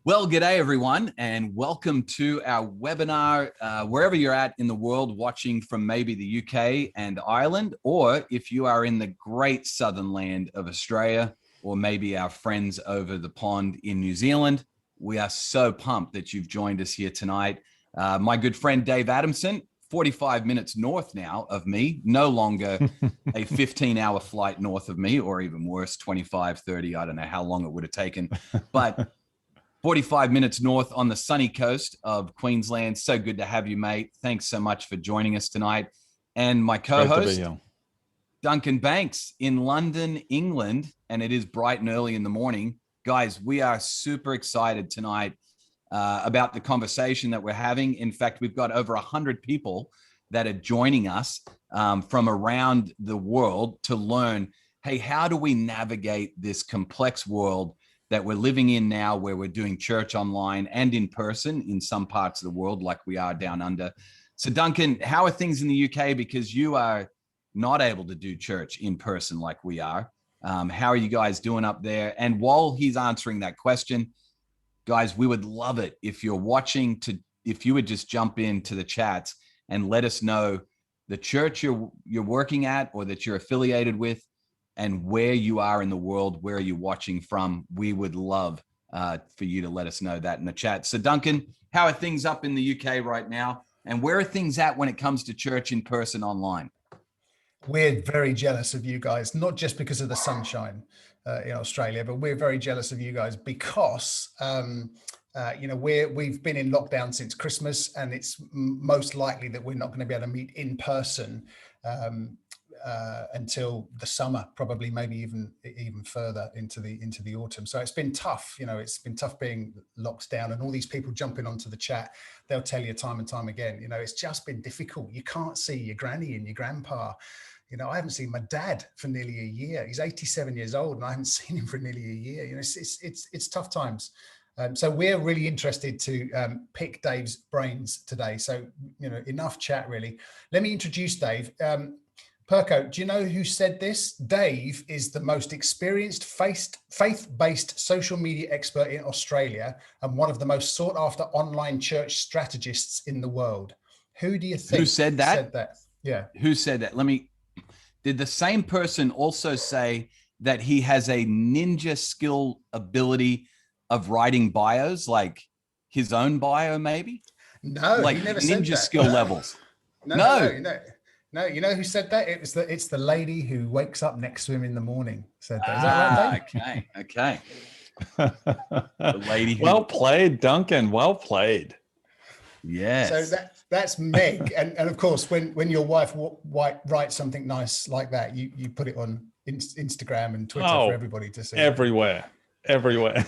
Well, g'day everyone, and welcome to our webinar, wherever you're at in the world, watching from maybe the UK and Ireland, or if you are in the great southern land of Australia, or maybe our friends over the pond in New Zealand. We are so pumped that you've joined us here tonight. My good friend Dave Adamson, 45 minutes north now of me, no longer a 15-hour flight north of me, or even worse, 25, 30, I don't know how long it would have taken, but 45 minutes north on the sunny coast of Queensland. So good to have you, mate. Thanks so much for joining us tonight. And my co-host, Duncan Banks in London, England, and it is bright and early in the morning. Guys, we are super excited tonight about the conversation that we're having. In fact, we've got over 100 people that are joining us from around the world to learn, hey, how do we navigate this complex world that we're living in now, where we're doing church online and in person in some parts of the world, like we are down under. So Duncan, how are things in the UK? Because you are not able to do church in person like we are. How are you guys doing up there? And while he's answering that question, guys, we would love it if you're watching if you would just jump into the chats and let us know the church you're working at or that you're affiliated with, and where you are in the world, where are you watching from. We would love for you to let us know that in the chat. So Duncan, how are things up in the UK right now? And where are things at when it comes to church in person online? We're very jealous of you guys, not just because of the sunshine in Australia, but we're very jealous of you guys because we've been in lockdown since Christmas, and it's most likely that we're not going to be able to meet in person until the summer, probably maybe even further into the autumn. So it's been tough. It's been tough being locked down, and all these people jumping onto the chat. They'll tell you time and time again, it's just been difficult. You can't see your granny and your grandpa. I haven't seen my dad for nearly a year. He's 87 years old and I haven't seen him for nearly a year. It's tough times. So we're really interested to pick Dave's brains today. So, enough chat really. Let me introduce Dave. Perko, do you know who said this? Dave is the most experienced faith-based social media expert in Australia and one of the most sought after online church strategists in the world. Who do you think Who said that? Yeah. Who said that? Did the same person also say that he has a ninja skill ability of writing bios, like his own bio maybe? No, like he never said that. Ninja skill levels. No, you know who said that? It's the lady who wakes up next to him in the morning said that. Is that right, Dave? Okay. The lady who... Well played, Duncan. Well played. Yes. So that's Meg, and of course, when your wife writes something nice like that, you put it on Instagram and Twitter for everybody to see. Everywhere.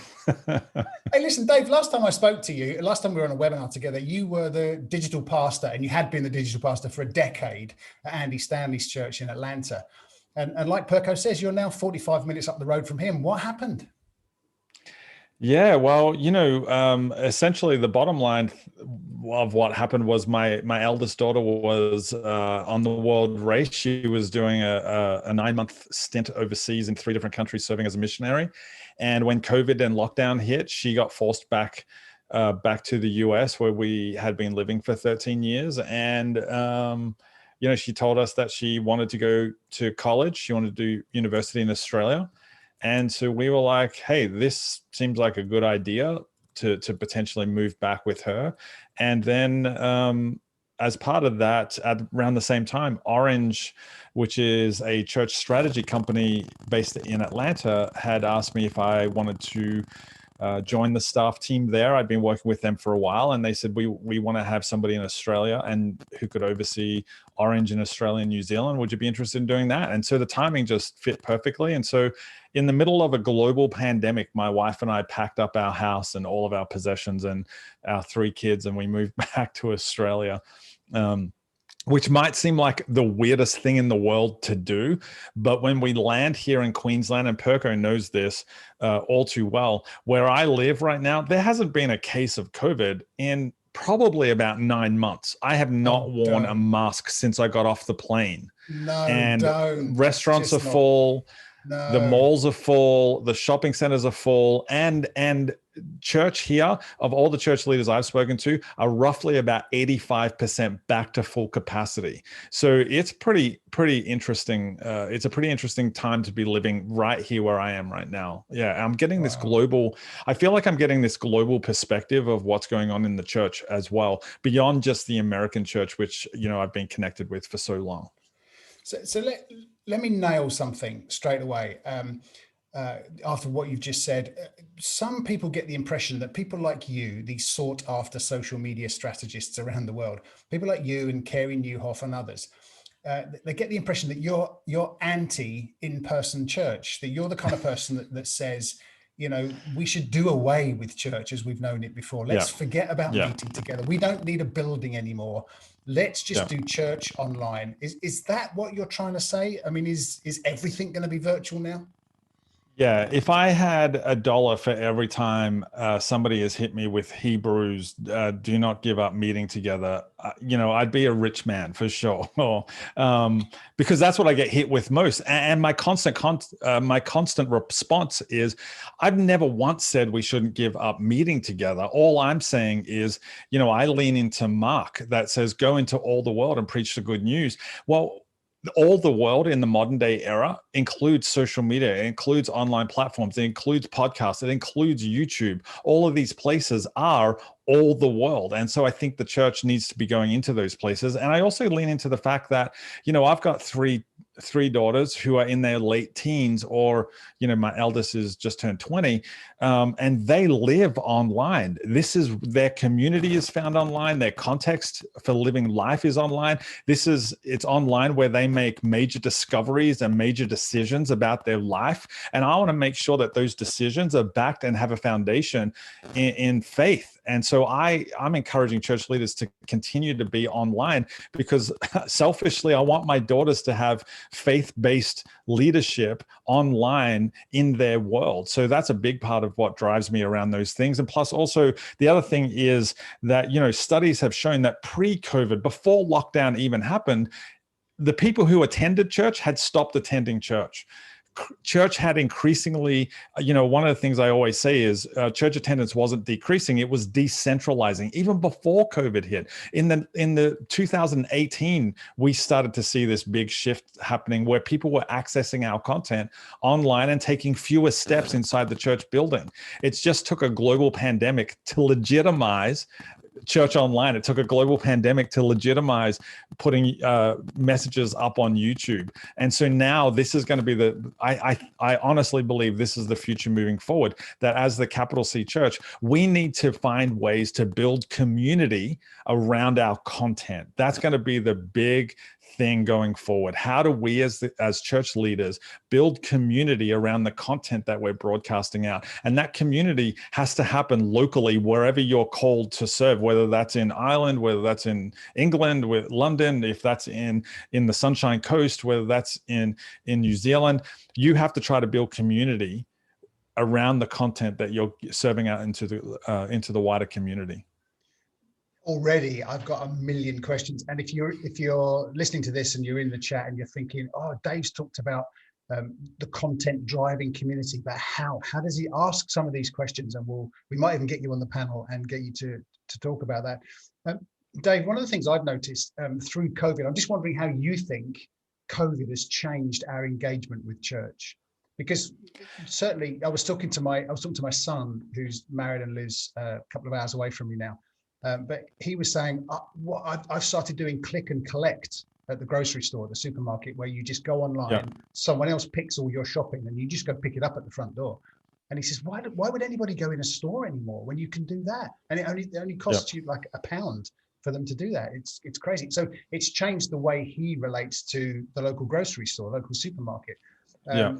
Hey, listen, Dave, last time we were on a webinar together, you were the digital pastor, and you had been the digital pastor for a decade at Andy Stanley's church in Atlanta. And like Perko says, you're now 45 minutes up the road from him. What happened? Yeah, well, essentially the bottom line of what happened was my eldest daughter was on the world race. She was doing a 9-month stint overseas in 3 different countries serving as a missionary. And when COVID and lockdown hit, she got forced back to the US, where we had been living for 13 years. And, she told us that she wanted to go to college. She wanted to do university in Australia. And so we were like, hey, this seems like a good idea to potentially move back with her. And then as part of that, around the same time, Orange, which is a church strategy company based in Atlanta, had asked me if I wanted to join the staff team there. I'd been working with them for a while, and they said, we want to have somebody in Australia and who could oversee Orange in Australia and New Zealand. Would you be interested in doing that? And so the timing just fit perfectly. And so in the middle of a global pandemic, my wife and I packed up our house and all of our possessions and our 3 kids, and we moved back to Australia. Which might seem like the weirdest thing in the world to do. But when we land here in Queensland, and Perko knows this all too well, where I live right now, there hasn't been a case of COVID in probably about 9 months. I have not worn a mask since I got off the plane. Restaurants are full. The malls are full, the shopping centers are full, and church here, of all the church leaders I've spoken to, are roughly about 85% back to full capacity. So it's pretty interesting. It's a pretty interesting time to be living right here where I am right now. Yeah, I'm getting this global, I feel like I'm getting this global perspective of what's going on in the church as well, beyond just the American church, which, you know, I've been connected with for so long. So let me nail something straight away. After what you've just said, some people get the impression that people like you, these sought after social media strategists around the world, people like you and Carey Nieuwhof and others, they get the impression that you're anti in-person church, that you're the kind of person that says, you know, we should do away with church as we've known it before. Let's forget about meeting together. We don't need a building anymore. Let's just do church online. Is that what you're trying to say? I mean, is everything going to be virtual now? Yeah, if I had $1 for every time somebody has hit me with Hebrews, do not give up meeting together, you know, I'd be a rich man for sure. Because that's what I get hit with most. And my constant response is, I've never once said we shouldn't give up meeting together. All I'm saying is, you know, I lean into Mark that says, go into all the world and preach the good news. Well, all the world in the modern day era includes social media, it includes online platforms, it includes podcasts, it includes YouTube. All of these places are all the world. And so I think the church needs to be going into those places. And I also lean into the fact that, you know, I've got three daughters who are in their late teens, or, you know, my eldest is just turned 20, and they live online. This is, their community is found online. Their context for living life is online. It's online where they make major discoveries and major decisions about their life. And I want to make sure that those decisions are backed and have a foundation in faith. And so I'm encouraging church leaders to continue to be online, because selfishly, I want my daughters to have faith-based leadership online in their world. So that's a big part of what drives me around those things. And plus also the other thing is that, you know, studies have shown that pre-COVID, before lockdown even happened, the people who attended church had stopped attending church. Church had increasingly, you know, one of the things I always say is church attendance wasn't decreasing, it was decentralizing. Even before COVID hit, in the 2018, we started to see this big shift happening where people were accessing our content online and taking fewer steps inside the church building. It just took a global pandemic to legitimize church online. It took a global pandemic to legitimize putting messages up on YouTube. And so now this is going to be I honestly believe this is the future moving forward, that as the capital C church, we need to find ways to build community around our content. That's going to be the big thing going forward. How do we as church leaders build community around the content that we're broadcasting out? And that community has to happen locally, wherever you're called to serve, whether that's in Ireland, whether that's in England, with London, if that's in the Sunshine Coast, whether that's in New Zealand. You have to try to build community around the content that you're serving out into the wider community. Already, I've got a million questions. And if you're listening to this and you're in the chat and you're thinking, oh, Dave's talked about the content driving community, but how does he ask some of these questions? And we might even get you on the panel and get you to talk about that. Dave, one of the things I've noticed through COVID, I'm just wondering how you think COVID has changed our engagement with church. Because certainly I was talking to my son, who's married and lives a couple of hours away from me now. But he was saying, I've started doing click and collect at the grocery store, the supermarket, where you just go online, someone else picks all your shopping and you just go pick it up at the front door. And he says, why would anybody go in a store anymore when you can do that? And it only costs you like £1 for them to do that. It's crazy. So it's changed the way he relates to the local grocery store, local supermarket.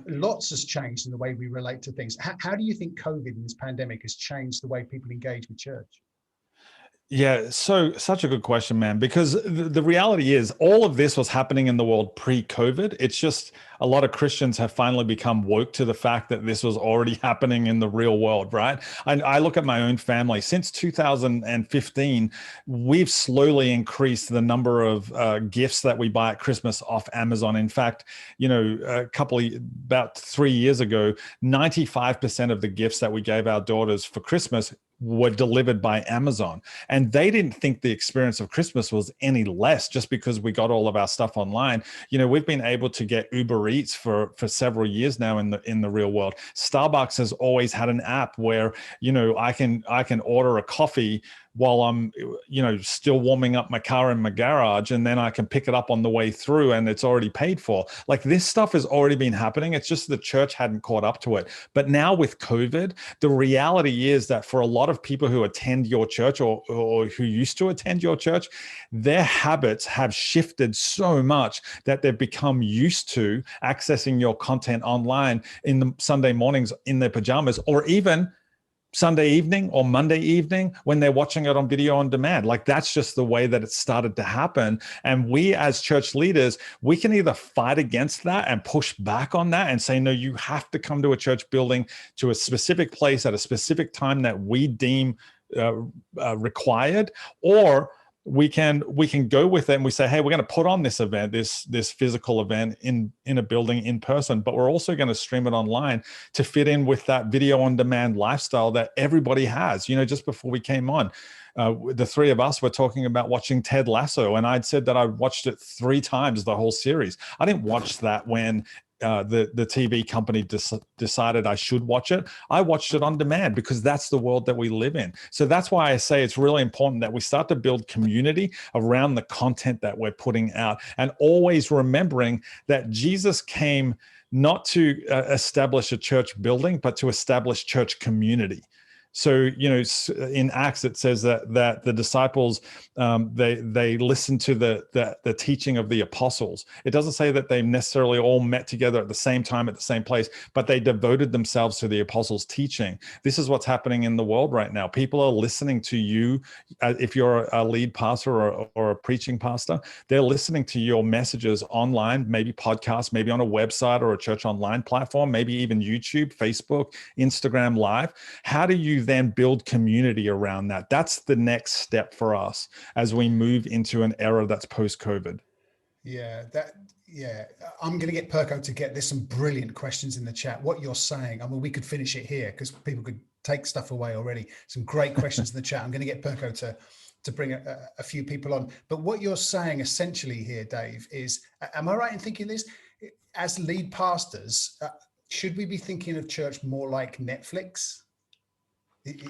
Lots has changed in the way we relate to things. How do you think COVID and this pandemic has changed the way people engage with church? Yeah, so such a good question, man, because the reality is all of this was happening in the world pre-COVID. It's just a lot of Christians have finally become woke to the fact that this was already happening in the real world, right? I look at my own family. Since 2015, we've slowly increased the number of gifts that we buy at Christmas off Amazon. In fact, about 3 years ago, 95% of the gifts that we gave our daughters for Christmas were delivered by Amazon. And they didn't think the experience of Christmas was any less just because we got all of our stuff online. We've been able to get Uber Eats for several years now in the real world. Starbucks has always had an app where, I can order a coffee while I'm, still warming up my car in my garage, and then I can pick it up on the way through and it's already paid for. Like, this stuff has already been happening. It's just the church hadn't caught up to it. But now with COVID, the reality is that for a lot of people who attend your church or who used to attend your church, their habits have shifted so much that they've become used to accessing your content online in the Sunday mornings in their pajamas, or even Sunday evening or Monday evening when they're watching it on video on demand. Like, that's just the way that it started to happen. And we as church leaders, we can either fight against that and push back on that and say, no, you have to come to a church building, to a specific place at a specific time that we deem required, or we can go with it and we say, hey, we're going to put on this event, this physical event in a building in person, but we're also going to stream it online to fit in with that video on demand lifestyle that everybody has. Just before we came on, the three of us were talking about watching Ted Lasso, and I'd said that I watched it 3 times, the whole series. I didn't watch that when the TV company decided I should watch it. I watched it on demand because that's the world that we live in. So that's why I say it's really important that we start to build community around the content that we're putting out, and always remembering that Jesus came not to establish a church building, but to establish church community. So, in Acts, it says that the disciples, they listened to the teaching of the apostles. It doesn't say that they necessarily all met together at the same time at the same place, but they devoted themselves to the apostles' teaching. This is what's happening in the world right now. People are listening to you. If you're a lead pastor or a preaching pastor, they're listening to your messages online, maybe podcasts, maybe on a website or a church online platform, maybe even YouTube, Facebook, Instagram Live. How do you then build community around that? That's the next step for us as we move into an era that's post-COVID. Yeah, I'm going to get Perko to get, there's some brilliant questions in the chat. What you're saying, I mean, we could finish it here because people could take stuff away already. Some great questions in the chat. I'm going to get Perko to bring a few people on. But what you're saying essentially here, Dave, is, am I right in thinking this? As lead pastors, should we be thinking of church more like Netflix?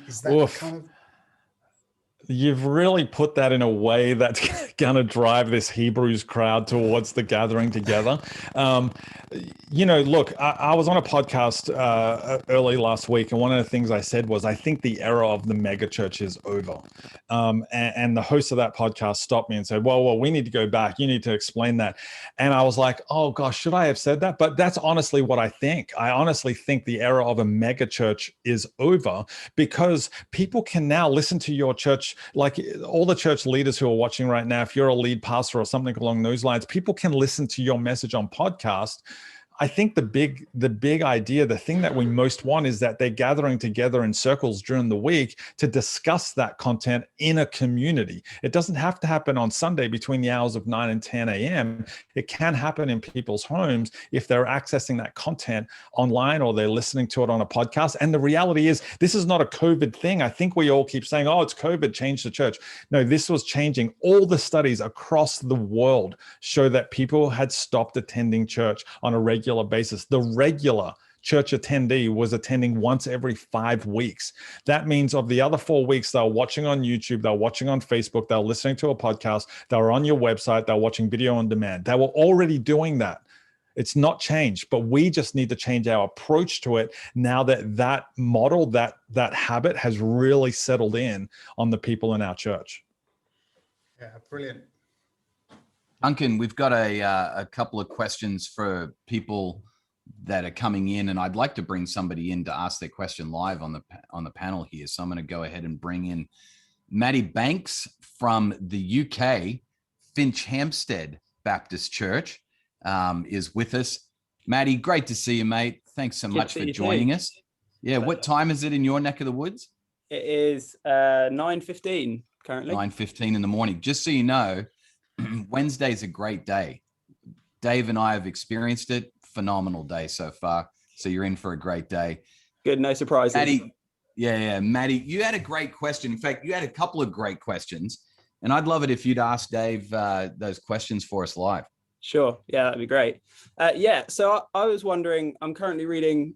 Is that kind of... You've really put that in a way that's going to drive this Hebrews crowd towards the gathering together. Look, I was on a podcast early last week, and one of the things I said was, I think the era of the mega church is over. And the host of that podcast stopped me and said, well, we need to go back. You need to explain that. And I was like, oh gosh, should I have said that? But that's honestly what I think. I honestly think the era of a mega church is over, because people can now listen to your church. Like, all the church leaders who are watching right now, if you're a lead pastor or something along those lines, people can listen to your message on podcast. I think the big idea, the thing that we most want, is that they're gathering together in circles during the week to discuss that content in a community. It doesn't have to happen on Sunday between the hours of 9 and 10 a.m. It can happen in people's homes if they're accessing that content online or they're listening to it on a podcast. And the reality is, this is not a COVID thing. I think we all keep saying, oh, it's COVID, change the church. No, this was changing. All the studies across the world show that people had stopped attending church on a regular basis. The regular church attendee was attending once every 5 weeks. That means of the other 4 weeks, they're watching on YouTube, they're watching on Facebook, they're listening to a podcast, they're on your website, they're watching video on demand. They were already doing that. It's not changed, but we just need to change our approach to it now that model, that habit has really settled in on the people in our church. Yeah, brilliant. Duncan, we've got a couple of questions for people that are coming in, and I'd like to bring somebody in to ask their question live on the panel here. So I'm going to go ahead and bring in Maddie Banks from the UK, Finch Hampstead Baptist Church, is with us. Maddie, great to see you, mate. Thanks so much for joining us. Yeah, what time is it in your neck of the woods? It is 9:15 currently. 9:15 in the morning. Just so you know, Wednesday's a great day. Dave and I have experienced it. Phenomenal day so far. So you're in for a great day. Good, no surprises. Maddie, Maddie, you had a great question. In fact, you had a couple of great questions. And I'd love it if you'd ask Dave those questions for us live. Sure. Yeah, that'd be great. So I was wondering, I'm currently reading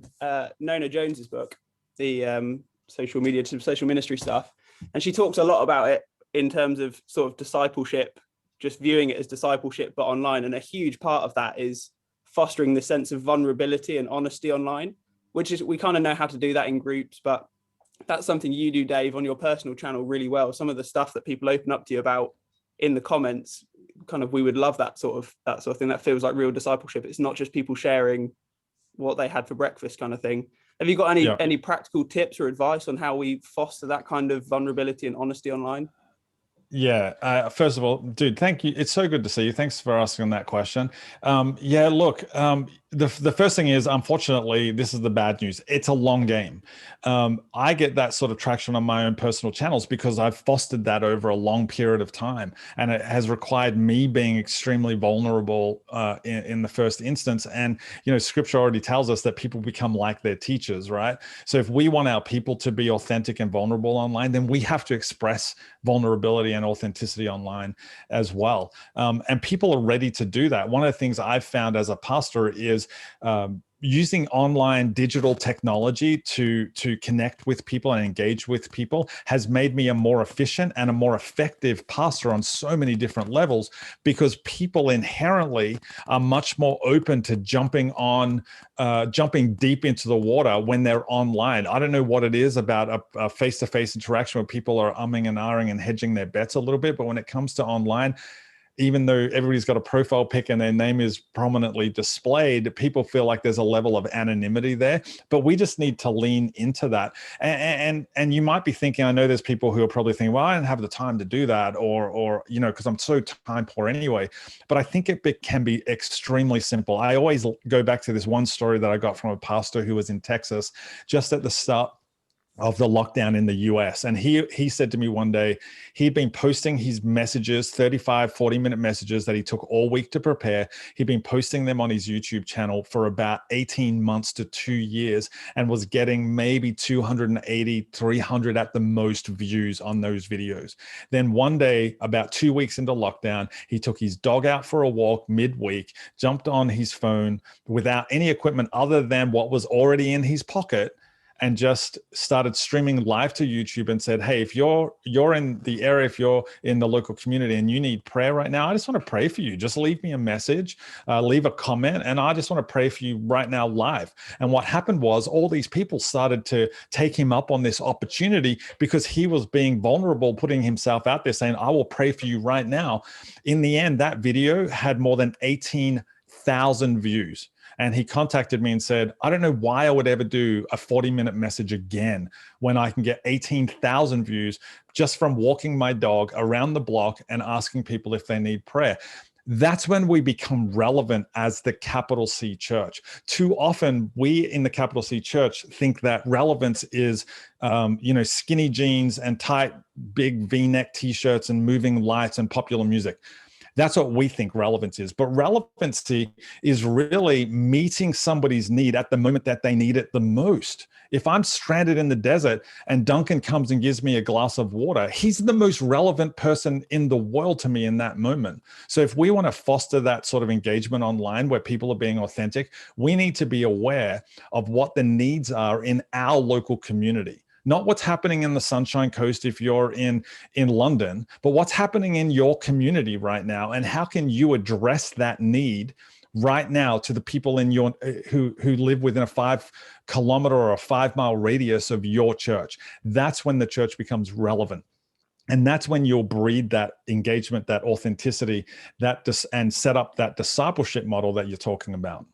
Nona Jones's book, the social media to social ministry stuff. And she talks a lot about it in terms of sort of discipleship, just viewing it as discipleship, but online. And a huge part of that is fostering the sense of vulnerability and honesty online, which is, we kind of know how to do that in groups, but that's something you do, Dave, on your personal channel really well. Some of the stuff that people open up to you about in the comments, kind of, we would love that sort of thing. That feels like real discipleship. It's not just people sharing what they had for breakfast kind of thing. Have you got any practical tips or advice on how we foster that kind of vulnerability and honesty online? Yeah. First of all, dude, thank you. It's so good to see you. Thanks for asking that question. The first thing is, unfortunately, this is the bad news. It's a long game. I get that sort of traction on my own personal channels because I've fostered that over a long period of time. And it has required me being extremely vulnerable in the first instance. And, scripture already tells us that people become like their teachers, right? So if we want our people to be authentic and vulnerable online, then we have to express vulnerability and authenticity online as well. And people are ready to do that. One of the things I've found as a pastor is using online digital technology to connect with people and engage with people has made me a more efficient and a more effective pastor on so many different levels, because people inherently are much more open to jumping deep into the water when they're online. I don't know what it is about a face-to-face interaction where people are umming and ahhing and hedging their bets a little bit, but when it comes to online, even though everybody's got a profile pic and their name is prominently displayed, people feel like there's a level of anonymity there. But we just need to lean into that. And you might be thinking, I know there's people who are probably thinking, well, I don't have the time to do that, or because I'm so time poor anyway. But I think it can be extremely simple. I always go back to this one story that I got from a pastor who was in Texas just at the start of the lockdown in the US. And he said to me one day, he'd been posting his messages, 35, 40-minute messages that he took all week to prepare. He'd been posting them on his YouTube channel for about 18 months to 2 years and was getting maybe 280, 300 at the most views on those videos. Then one day, about 2 weeks into lockdown, he took his dog out for a walk midweek, jumped on his phone without any equipment other than what was already in his pocket, and just started streaming live to YouTube and said, hey, if you're in the area, if you're in the local community and you need prayer right now, I just want to pray for you. Just leave me a message, leave a comment, and I just want to pray for you right now live. And what happened was all these people started to take him up on this opportunity because he was being vulnerable, putting himself out there saying, I will pray for you right now. In the end, that video had more than 18,000 views. And he contacted me and said, I don't know why I would ever do a 40-minute message again when I can get 18,000 views just from walking my dog around the block and asking people if they need prayer. That's when we become relevant as the capital C church. Too often, we in the capital C church think that relevance is, skinny jeans and tight, big V-neck t-shirts and moving lights and popular music. That's what we think relevance is. But relevancy is really meeting somebody's need at the moment that they need it the most. If I'm stranded in the desert and Duncan comes and gives me a glass of water, he's the most relevant person in the world to me in that moment. So if we want to foster that sort of engagement online where people are being authentic, we need to be aware of what the needs are in our local community. Not what's happening in the Sunshine Coast if you're in London, but what's happening in your community right now, and how can you address that need right now to the people in your who live within a 5-kilometer or a 5-mile radius of your church. That's when the church becomes relevant. And that's when you'll breed that engagement, that authenticity, and set up that discipleship model that you're talking about.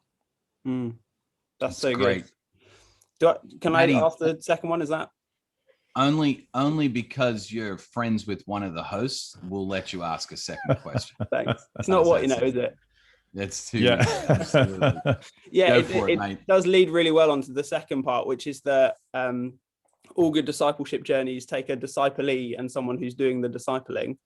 That's so great. good. Can I ask the second one? Is that? Only because you're friends with one of the hosts, we'll let you ask a second question. Thanks. It's not what you know, is it? That's too Yeah. easy. Absolutely. Yeah, Go for it, mate. does lead really well onto the second part, which is that all good discipleship journeys take a disciplee and someone who's doing the discipling,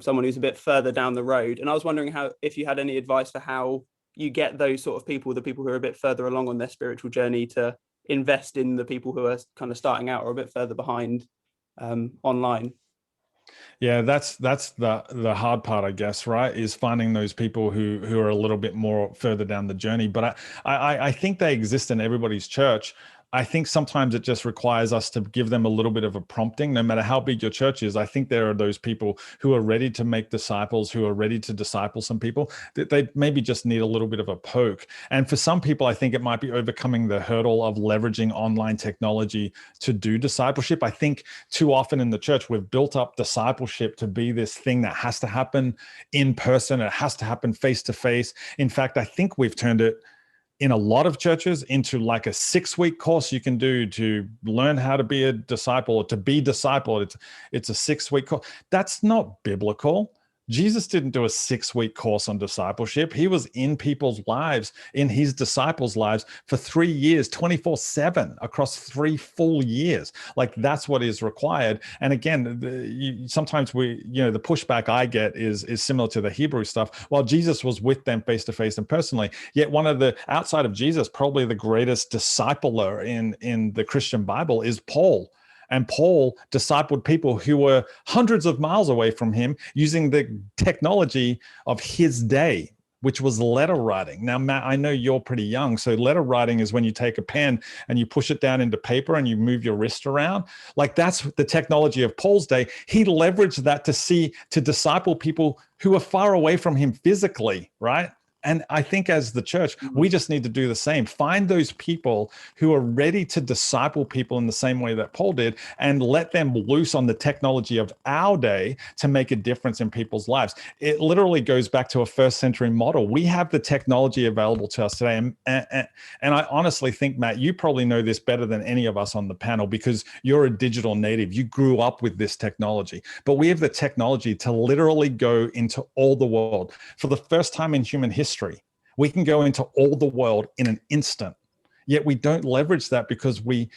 someone who's a bit further down the road. And I was wondering if you had any advice for how you get those sort of people, the people who are a bit further along on their spiritual journey, to invest in the people who are kind of starting out or a bit further behind online. Yeah, that's the hard part, I guess, right? Is finding those people who are a little bit more further down the journey. But I think they exist in everybody's church. I think sometimes it just requires us to give them a little bit of a prompting, no matter how big your church is. I think there are those people who are ready to make disciples, who are ready to disciple some people, that they maybe just need a little bit of a poke. And for some people, I think it might be overcoming the hurdle of leveraging online technology to do discipleship. I think too often in the church, we've built up discipleship to be this thing that has to happen in person. It has to happen face to face. In fact, I think we've turned it in a lot of churches into like a 6-week course you can do to learn how to be a disciple or to be discipled. It's a 6-week course. That's not biblical. Jesus didn't do a 6-week course on discipleship. He was in people's lives, in his disciples' lives for 3 years, 24/7 across 3 full years. Like, that's what is required. And again, sometimes the pushback I get is similar to the Hebrew stuff. Well, Jesus was with them face to face and personally. Yet one of the, outside of Jesus, probably the greatest discipler in the Christian Bible is Paul. And Paul discipled people who were hundreds of miles away from him using the technology of his day, which was letter writing. Now, Matt, I know you're pretty young. So letter writing is when you take a pen and you push it down into paper and you move your wrist around. Like, that's the technology of Paul's day. He leveraged that to disciple people who are far away from him physically, right? And I think as the church, we just need to do the same. Find those people who are ready to disciple people in the same way that Paul did, and let them loose on the technology of our day to make a difference in people's lives. It literally goes back to a first century model. We have the technology available to us today. And I honestly think, Matt, you probably know this better than any of us on the panel because you're a digital native. You grew up with this technology. But we have the technology to literally go into all the world. For the first time in human history, we can go into all the world in an instant. Yet we don't leverage that because we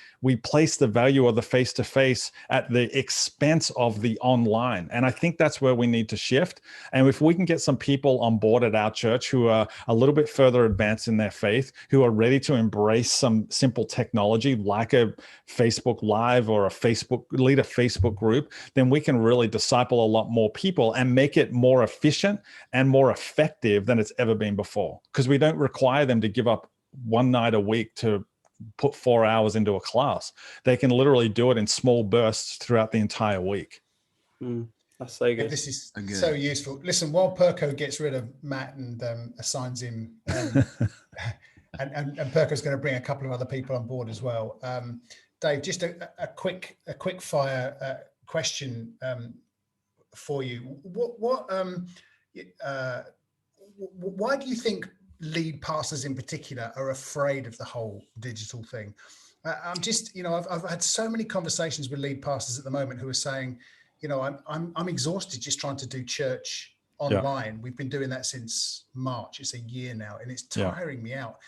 place the value of the face-to-face at the expense of the online. And I think that's where we need to shift. And if we can get some people on board at our church who are a little bit further advanced in their faith, who are ready to embrace some simple technology like a Facebook Live or lead a Facebook group, then we can really disciple a lot more people and make it more efficient and more effective than it's ever been before. Because we don't require them to give up one night a week to put 4 hours into a class. They can literally do it in small bursts throughout the entire week. That's so good. This is so useful. Listen, while Perko gets rid of Matt and assigns him, and Perko's going to bring a couple of other people on board as well. Dave, just a quick fire question for you. Why do you think lead pastors in particular are afraid of the whole digital thing? I'm just, I've had so many conversations with lead pastors at the moment who are saying, I'm exhausted just trying to do church online. We've been doing that since March. It's a year now, and it's tiring me out.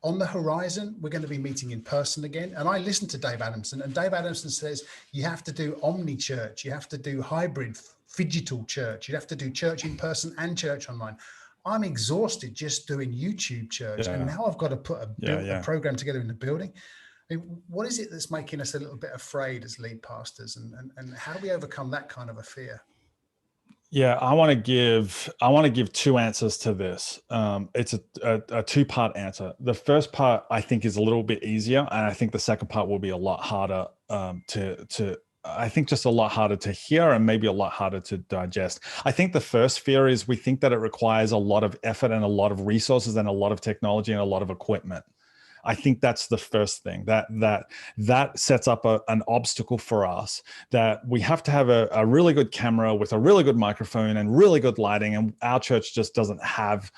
On the horizon, we're going to be meeting in person again. And I listened to Dave Adamson, and Dave Adamson says you have to do omni church, you have to do hybrid, phygital church, you have to do church in person and church online. I'm exhausted just doing YouTube church, and now I've got to put a program together in the building. I mean, what is it that's making us a little bit afraid as lead pastors, and how do we overcome that kind of a fear? Yeah, I want to give 2 answers to this. It's a 2-part answer. The first part I think is a little bit easier, and I think the second part will be a lot harder I think just a lot harder to hear and maybe a lot harder to digest. I think the first fear is we think that it requires a lot of effort and a lot of resources and a lot of technology and a lot of equipment. I think that's the first thing that sets up an obstacle for us, that we have to have a really good camera with a really good microphone and really good lighting. And our church just doesn't have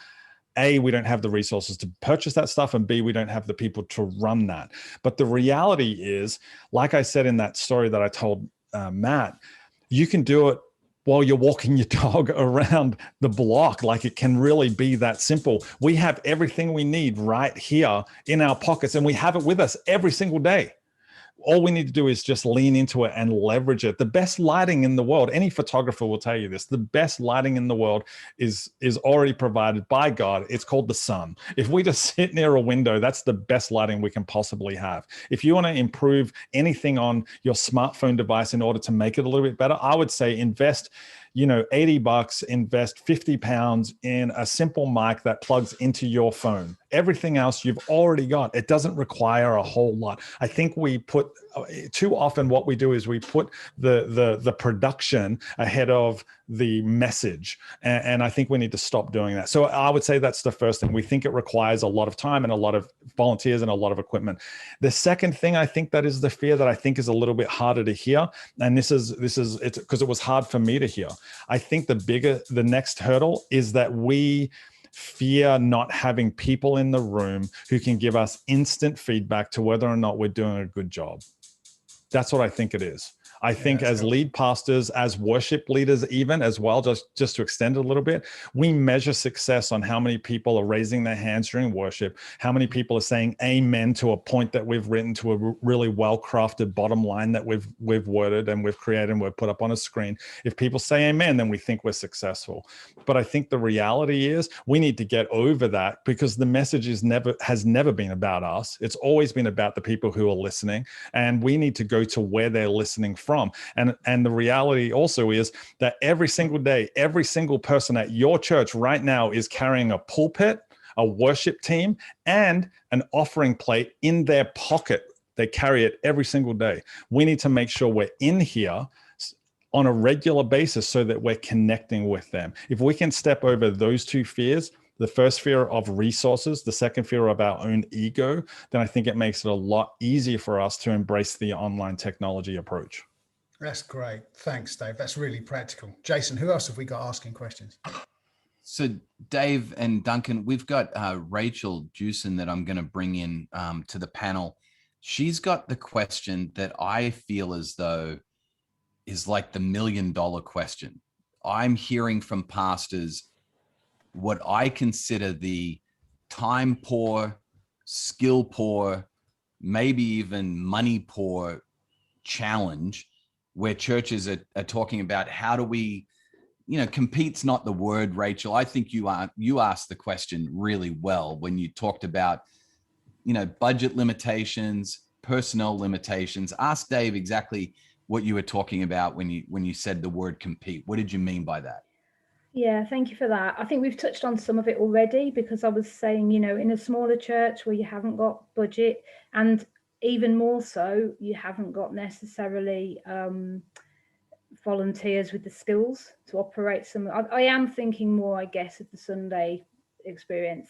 A, we don't have the resources to purchase that stuff, and B, we don't have the people to run that. But the reality is, like I said in that story that I told Matt, you can do it while you're walking your dog around the block. Like, it can really be that simple. We have everything we need right here in our pockets, and we have it with us every single day. All we need to do is just lean into it and leverage it. The best lighting in the world, any photographer will tell you this, the best lighting in the world is already provided by God. It's called the sun. If we just sit near a window, that's the best lighting we can possibly have. If you want to improve anything on your smartphone device in order to make it a little bit better, I would say invest, $80, invest 50 pounds in a simple mic that plugs into your phone. Everything else you've already got. It doesn't require a whole lot. I think we put, too often what we do is we put the production ahead of the message. And I think we need to stop doing that. So I would say that's the first thing. We think it requires a lot of time and a lot of volunteers and a lot of equipment. The second thing, I think, that is the fear that I think is a little bit harder to hear. And this is it's because it was hard for me to hear. I think the next hurdle is that we fear not having people in the room who can give us instant feedback to whether or not we're doing a good job. That's what I think it is. I think as lead pastors, as worship leaders, even as well, just to extend it a little bit, we measure success on how many people are raising their hands during worship, how many people are saying amen to a point that we've written, to a really well-crafted bottom line that we've worded and we've created and we've put up on a screen. If people say amen, then we think we're successful. But I think the reality is we need to get over that, because the message has never been about us. It's always been about the people who are listening, and we need to go to where they're listening from. And the reality also is that every single day, every single person at your church right now is carrying a pulpit, a worship team, and an offering plate in their pocket. They carry it every single day. We need to make sure we're in here on a regular basis so that we're connecting with them. If we can step over those two fears, the first fear of resources, the second fear of our own ego, then I think it makes it a lot easier for us to embrace the online technology approach. That's great. Thanks, Dave. That's really practical. Jason, who else have we got asking questions? So Dave and Duncan, we've got Rachel Jewson that I'm going to bring in to the panel. She's got the question that I feel as though is like the $1 million question. I'm hearing from pastors what I consider the time poor, skill poor, maybe even money poor challenge, where churches are talking about how do we, compete's not the word, Rachel. I think you asked the question really well when you talked about, budget limitations, personnel limitations. Ask Dave exactly what you were talking about when you said the word compete. What did you mean by that? Yeah, thank you for that. I think we've touched on some of it already, because I was saying, in a smaller church where you haven't got budget, and even more so, you haven't got necessarily volunteers with the skills to operate some. I am thinking more, I guess, of the Sunday experience.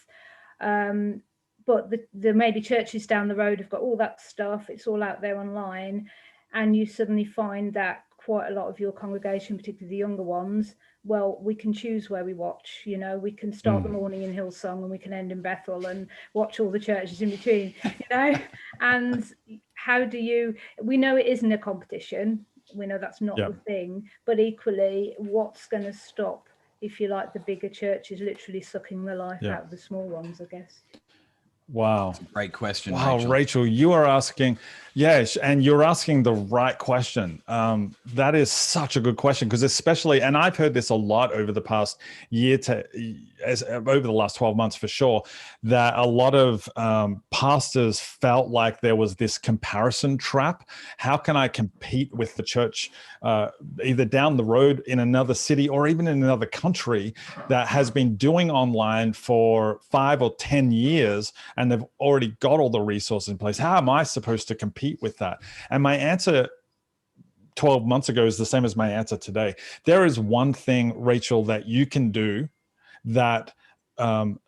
But the maybe churches down the road have got all that stuff. It's all out there online. And you suddenly find that quite a lot of your congregation, particularly the younger ones, well, we can choose where we watch. We can start the morning in Hillsong and we can end in Bethel and watch all the churches in between, and we know it isn't a competition. We know that's not the thing, but equally, what's going to stop, if you like, the bigger churches literally sucking the life out of the small ones, I guess. Wow. That's a great question. Wow, Rachel, you are asking, yes, and you're asking the right question. That is such a good question, because especially, and I've heard this a lot over the past year over the last 12 months for sure, that a lot of pastors felt like there was this comparison trap. How can I compete with the church either down the road in another city or even in another country that has been doing online for 5 or 10 years and they've already got all the resources in place? How am I supposed to compete with that? And my answer 12 months ago is the same as my answer today. There is one thing, Rachel, that you can do that Hillsong,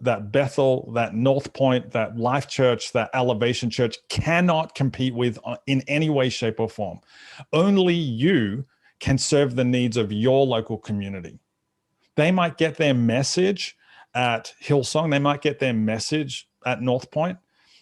that Bethel, that North Point, that Life Church, that Elevation Church cannot compete with in any way, shape, or form. Only you can serve the needs of your local community. They might get their message at Hillsong. They might get their message at North Point,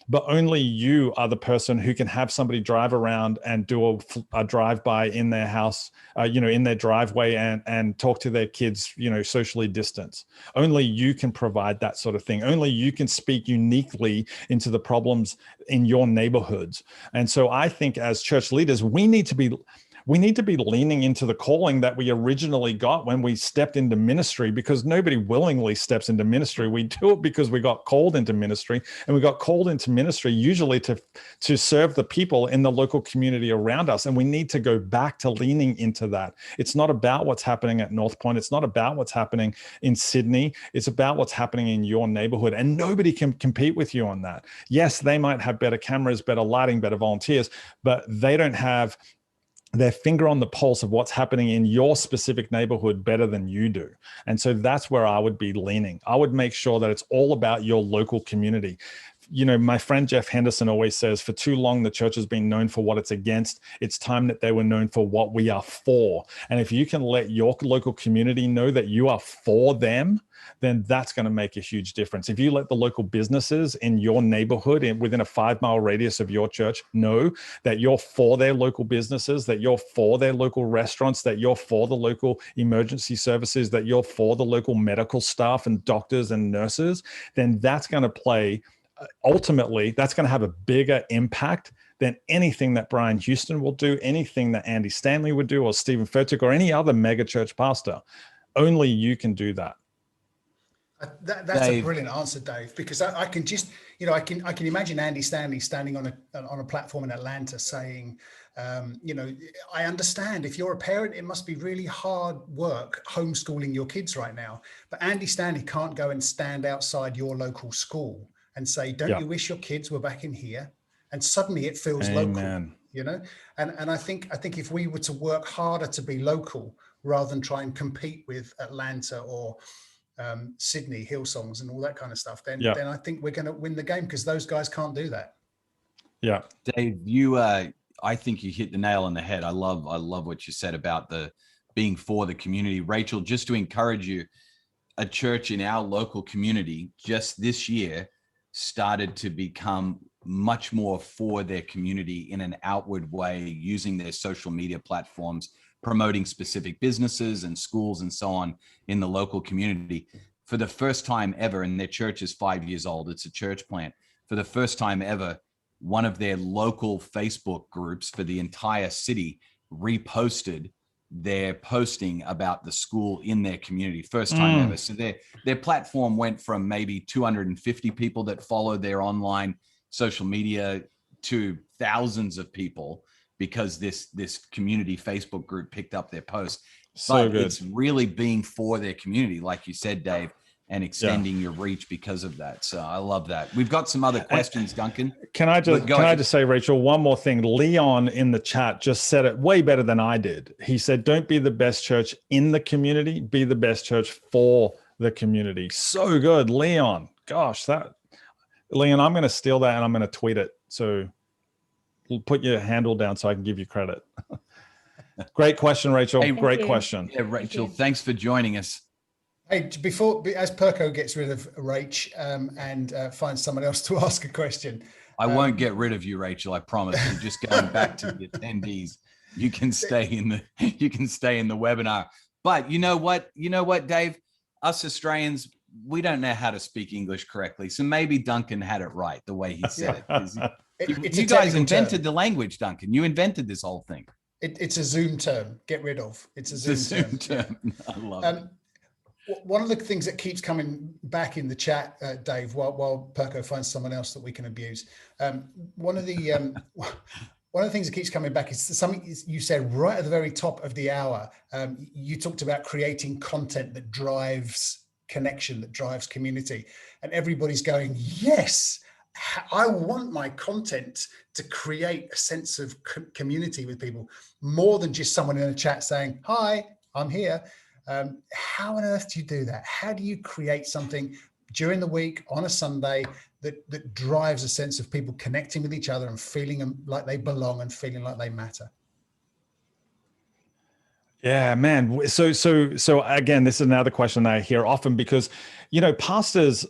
but only you are the person who can have somebody drive around and do a drive-by in their house, in their driveway, and talk to their kids, socially distance. Only you can provide that sort of thing. Only you can speak uniquely into the problems in your neighborhoods. And so I think as church leaders, we need to be leaning into the calling that we originally got when we stepped into ministry, because nobody willingly steps into ministry. We do it because we got called into ministry, and we got called into ministry usually to serve the people in the local community around us. And we need to go back to leaning into that. It's not about what's happening at North Point. It's not about what's happening in Sydney. It's about what's happening in your neighborhood. And nobody can compete with you on that. Yes, they might have better cameras, better lighting, better volunteers, but they don't have their finger on the pulse of what's happening in your specific neighborhood better than you do. And so that's where I would be leaning. I would make sure that it's all about your local community. My friend Jeff Henderson always says, for too long, the church has been known for what it's against. It's time that they were known for what we are for. And if you can let your local community know that you are for them, then that's going to make a huge difference. If you let the local businesses in your neighborhood, within a 5-mile radius of your church, know that you're for their local businesses, that you're for their local restaurants, that you're for the local emergency services, that you're for the local medical staff and doctors and nurses, then that's going to play, ultimately, that's going to have a bigger impact than anything that Brian Houston will do, anything that Andy Stanley would do, or Stephen Furtick, or any other mega church pastor. Only you can do that. That's Dave. A brilliant answer, Dave, because I can just, I can imagine Andy Stanley standing on a platform in Atlanta saying, I understand if you're a parent, it must be really hard work homeschooling your kids right now. But Andy Stanley can't go and stand outside your local school and say, don't you wish your kids were back in here? And suddenly it feels Amen. local, and I think if we were to work harder to be local rather than try and compete with Atlanta or Sydney, Hillsongs and all that kind of stuff, then I think we're going to win the game, because those guys can't do that. Yeah. Dave, I think you hit the nail on the head. I love what you said about the being for the community. Rachel, just to encourage you, a church in our local community just this year started to become much more for their community in an outward way, using their social media platforms, promoting specific businesses and schools and so on in the local community. For the first time ever, and their church is 5 years old, it's a church plant. For the first time ever, one of their local Facebook groups for the entire city reposted their posting about the school in their community. First time ever. So their platform went from maybe 250 people that followed their online social media to thousands of people, because this community Facebook group picked up their post. So good. It's really being for their community, like you said, Dave, and extending your reach because of that. So I love that. We've got some other questions, Duncan. Can I just say, Rachel, one more thing? Leon in the chat just said it way better than I did. He said, don't be the best church in the community, be the best church for the community. So good, Leon. Gosh, Leon, I'm going to steal that and I'm going to tweet it. So put your handle down so I can give you credit. Great question, Rachel. Hey, great question. Yeah, Rachel, thanks for joining us. Hey, as Perko gets rid of Rach and finds someone else to ask a question. I won't get rid of you, Rachel. I promise. You're just going back to the attendees. You can stay in the webinar. But you know what, Dave? Us Australians, we don't know how to speak English correctly. So maybe Duncan had it right the way he said it. You guys invented the language, Duncan. You invented this whole thing. It's a Zoom term. Get rid of. It's a Zoom term. I love it. One of the things that keeps coming back in the chat, Dave, while Perko finds someone else that we can abuse, one of the things that keeps coming back is something you said right at the very top of the hour. You talked about creating content that drives connection, that drives community, and everybody's going, yes, I want my content to create a sense of community with people, more than just someone in a chat saying, hi, I'm here. How on earth do you do that? How do you create something during the week on a Sunday that drives a sense of people connecting with each other and feeling like they belong and feeling like they matter? Yeah, man. So again, this is another question I hear often because, pastors,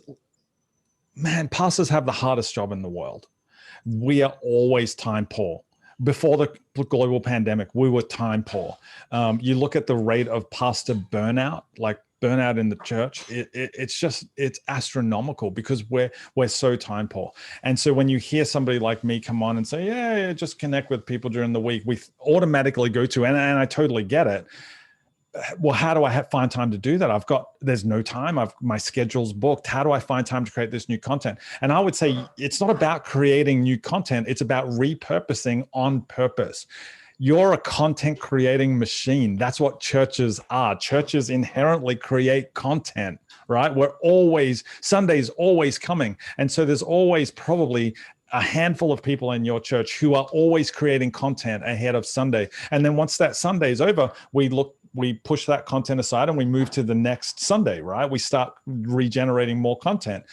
man, pastors have the hardest job in the world. We are always time poor. Before the global pandemic, we were time poor. You look at the rate of pastor burnout, like burnout in the church, it's astronomical because we're so time poor. And so when you hear somebody like me come on and say, yeah, just connect with people during the week, we automatically go to, and I totally get it. Well, how do I find time to do that? There's no time. My schedule's booked. How do I find time to create this new content? And I would say it's not about creating new content. It's about repurposing on purpose. You're a content creating machine. That's what churches are. Churches inherently create content, right? Sunday's always coming. And so there's always probably a handful of people in your church who are always creating content ahead of Sunday. And then once that Sunday is over, we push that content aside and we move to the next Sunday, right? We start regenerating more content.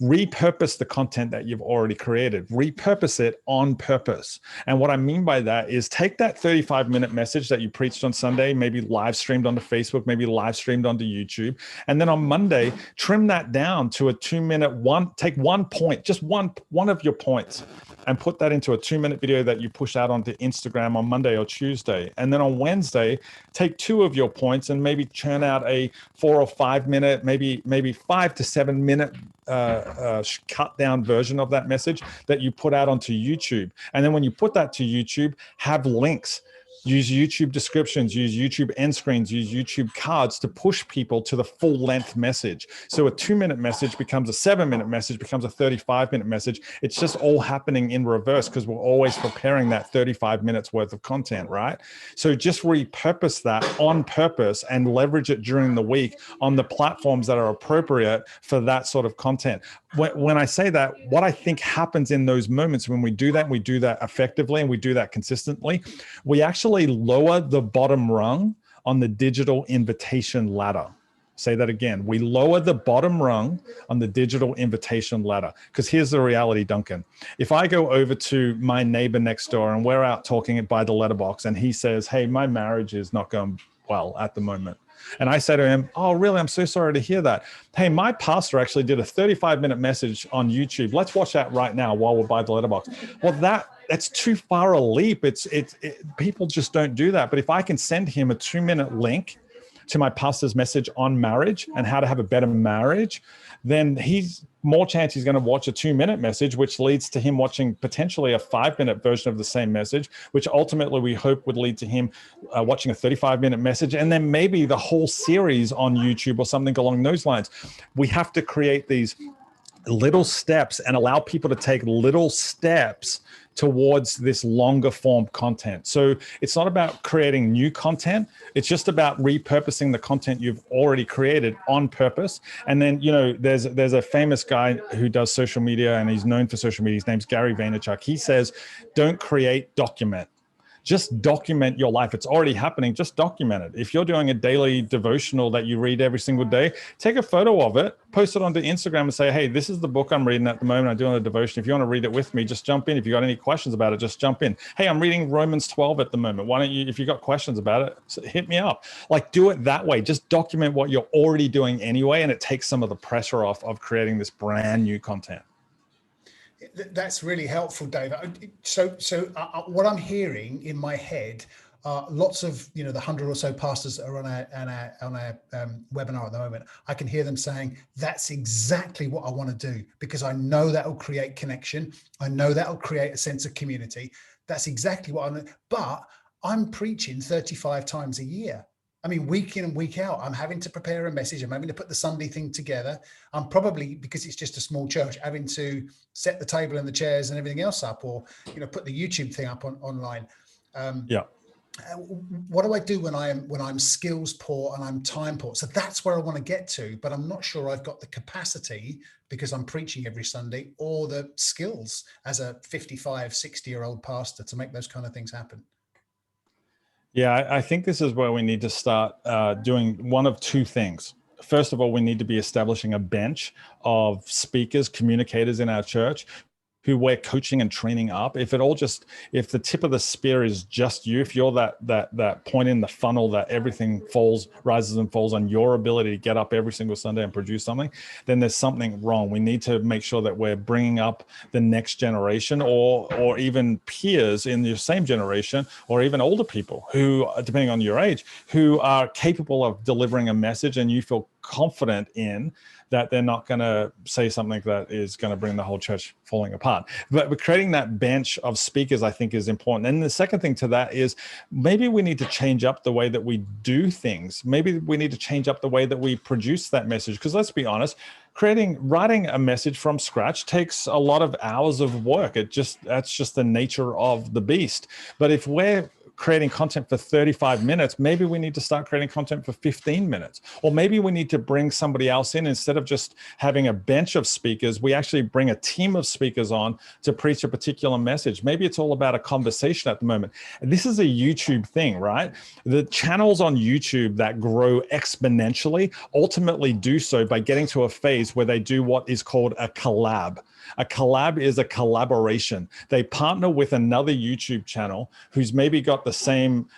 Repurpose the content that you've already created. Repurpose it on purpose. And what I mean by that is take that 35-minute message that you preached on Sunday, maybe live streamed onto Facebook, maybe live streamed onto YouTube. And then on Monday, trim that down to a 2-minute take one point, just one of your points, and put that into a 2-minute video that you push out onto Instagram on Monday or Tuesday. And then on Wednesday, take 2 of your points and maybe churn out a 4 or 5 minute, maybe 5 to 7 minute cut down version of that message that you put out onto YouTube. And then when you put that to YouTube, have links. Use YouTube descriptions, use YouTube end screens, use YouTube cards to push people to the full length message. So a 2-minute message becomes a 7-minute message, becomes a 35-minute message. It's just all happening in reverse because we're always preparing that 35 minutes worth of content, right? So just repurpose that on purpose and leverage it during the week on the platforms that are appropriate for that sort of content. When I say that, what I think happens in those moments when we do that effectively and we do that consistently, we actually lower the bottom rung on the digital invitation ladder. Say that again. We lower the bottom rung on the digital invitation ladder. Because here's the reality, Duncan. If I go over to my neighbor next door and we're out talking by the letterbox and he says, hey, my marriage is not going well at the moment. And I say to him, oh, really? I'm so sorry to hear that. Hey, my pastor actually did a 35-minute message on YouTube. Let's watch that right now while we're by the letterbox. Well, that's too far a leap. People just don't do that. But if I can send him a 2-minute link to my pastor's message on marriage and how to have a better marriage, then he's more chance he's going to watch a 2-minute message, which leads to him watching potentially a 5-minute version of the same message, which ultimately we hope would lead to him watching a 35-minute message, and then maybe the whole series on YouTube or something along those lines. We have to create these little steps and allow people to take little steps towards this longer form content. So it's not about creating new content. It's just about repurposing the content you've already created on purpose. And then, there's a famous guy who does social media and he's known for social media. His name's Gary Vaynerchuk. He says, don't create, document. Just document your life. It's already happening. Just document it. If you're doing a daily devotional that you read every single day, take a photo of it, post it onto Instagram and say, hey, this is the book I'm reading at the moment. I'm doing a devotion. If you want to read it with me, just jump in. If you got any questions about it, just jump in. Hey, I'm reading Romans 12 at the moment. Why don't you, if you got questions about it, hit me up. Like, do it that way. Just document what you're already doing anyway. And it takes some of the pressure off of creating this brand new content. That's really helpful, Dave. So what I'm hearing in my head are lots of, the 100 or so pastors that are on our webinar at the moment. I can hear them saying, that's exactly what I want to do, because I know that will create connection. I know that will create a sense of community. That's exactly what but I'm preaching 35 times a year. I mean, week in and week out, I'm having to prepare a message. I'm having to put the Sunday thing together. I'm probably, because it's just a small church, having to set the table and the chairs and everything else up, or, put the YouTube thing up online. What do I do when I'm skills poor and I'm time poor? So that's where I want to get to, but I'm not sure I've got the capacity, because I'm preaching every Sunday, or the skills as a 55, 60-year-old pastor to make those kind of things happen. Yeah, I think this is where we need to start doing one of two things. First of all, we need to be establishing a bench of speakers, communicators in our church who we're coaching and training up, if the tip of the spear is just you, if you're that point in the funnel that everything rises and falls on your ability to get up every single Sunday and produce something, then there's something wrong. We need to make sure that we're bringing up the next generation, or even peers in your same generation, or even older people who, depending on your age, who are capable of delivering a message, and you feel confident in that they're not going to say something that is going to bring the whole church falling apart. But creating that bench of speakers, I think, is important. And the second thing to that is maybe we need to change up the way that we do things. Maybe we need to change up the way that we produce that message. Because let's be honest, writing a message from scratch takes a lot of hours of work. That's just the nature of the beast. But if we're creating content for 35 minutes, maybe we need to start creating content for 15 minutes. Or maybe we need to bring somebody else in. Instead of just having a bench of speakers, we actually bring a team of speakers on to preach a particular message. Maybe it's all about a conversation at the moment. And this is a YouTube thing, right? The channels on YouTube that grow exponentially ultimately do so by getting to a phase where they do what is called a collab. A collab is a collaboration. They partner with another YouTube channel who's maybe got the same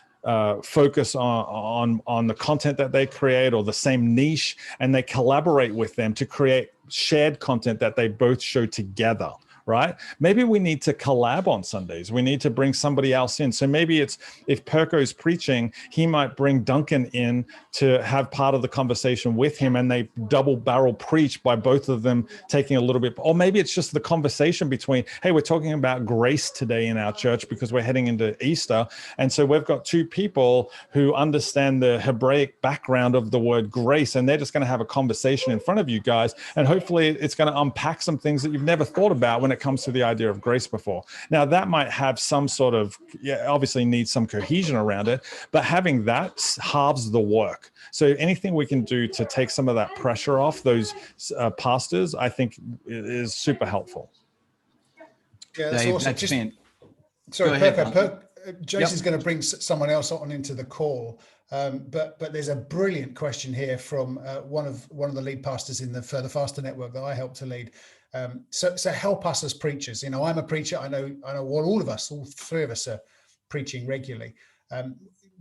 focus on the content that they create, or the same niche, and they collaborate with them to create shared content that they both show together. Right? Maybe we need to collab on Sundays. We need to bring somebody else in. So maybe it's, if Perko's preaching, he might bring Duncan in to have part of the conversation with him, and they double barrel preach by both of them taking a little bit. Or maybe it's just the conversation between, hey, we're talking about grace today in our church because we're heading into Easter. And so we've got two people who understand the Hebraic background of the word grace, and they're just going to have a conversation in front of you guys. And hopefully it's going to unpack some things that you've never thought about when it comes to the idea of grace before. Now, that might have some sort of, obviously needs some cohesion around it, but having that halves the work. So anything we can do to take some of that pressure off those pastors, I think is super helpful. Yeah, that's Dave, awesome. that's Sorry, Perko. Jason's going to bring someone else on into the call. But there's a brilliant question here from one of the lead pastors in the Further Faster network that I helped to lead. So help us as preachers. You know, I'm a preacher. I know all of us, all three of us are preaching regularly.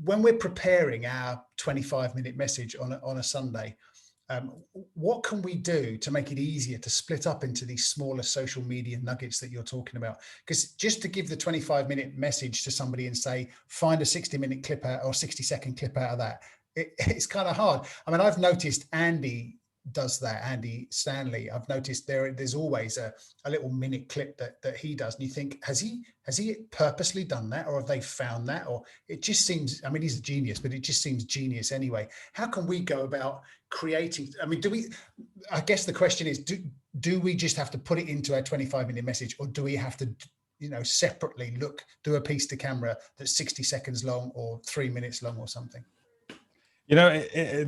When we're preparing our 25-minute message on a Sunday, what can we do to make it easier to split up into these smaller social media nuggets that you're talking about? Because just to give the 25-minute message to somebody and say, find a 60-minute clip out or 60-second clip out of that, it's kind of hard. I mean, I've noticed Andy does that, Andy Stanley. I've noticed there's always a little minute clip that he does, and you think, has he purposely done that, or have they found that? Or it just seems, I mean, he's a genius, but it just seems genius anyway. How can we go about creating? I mean, I guess the question is, do we just have to put it into our 25-minute message, or do we have to, separately do a piece to camera that's 60 seconds long or 3 minutes long or something?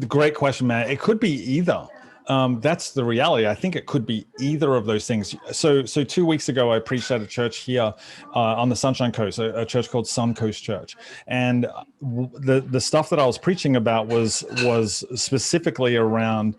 Great question, man. It could be either. That's the reality. I think it could be either of those things. So 2 weeks ago, I preached at a church here on the Sunshine Coast, a church called Sun Coast Church. And the stuff that I was preaching about was specifically around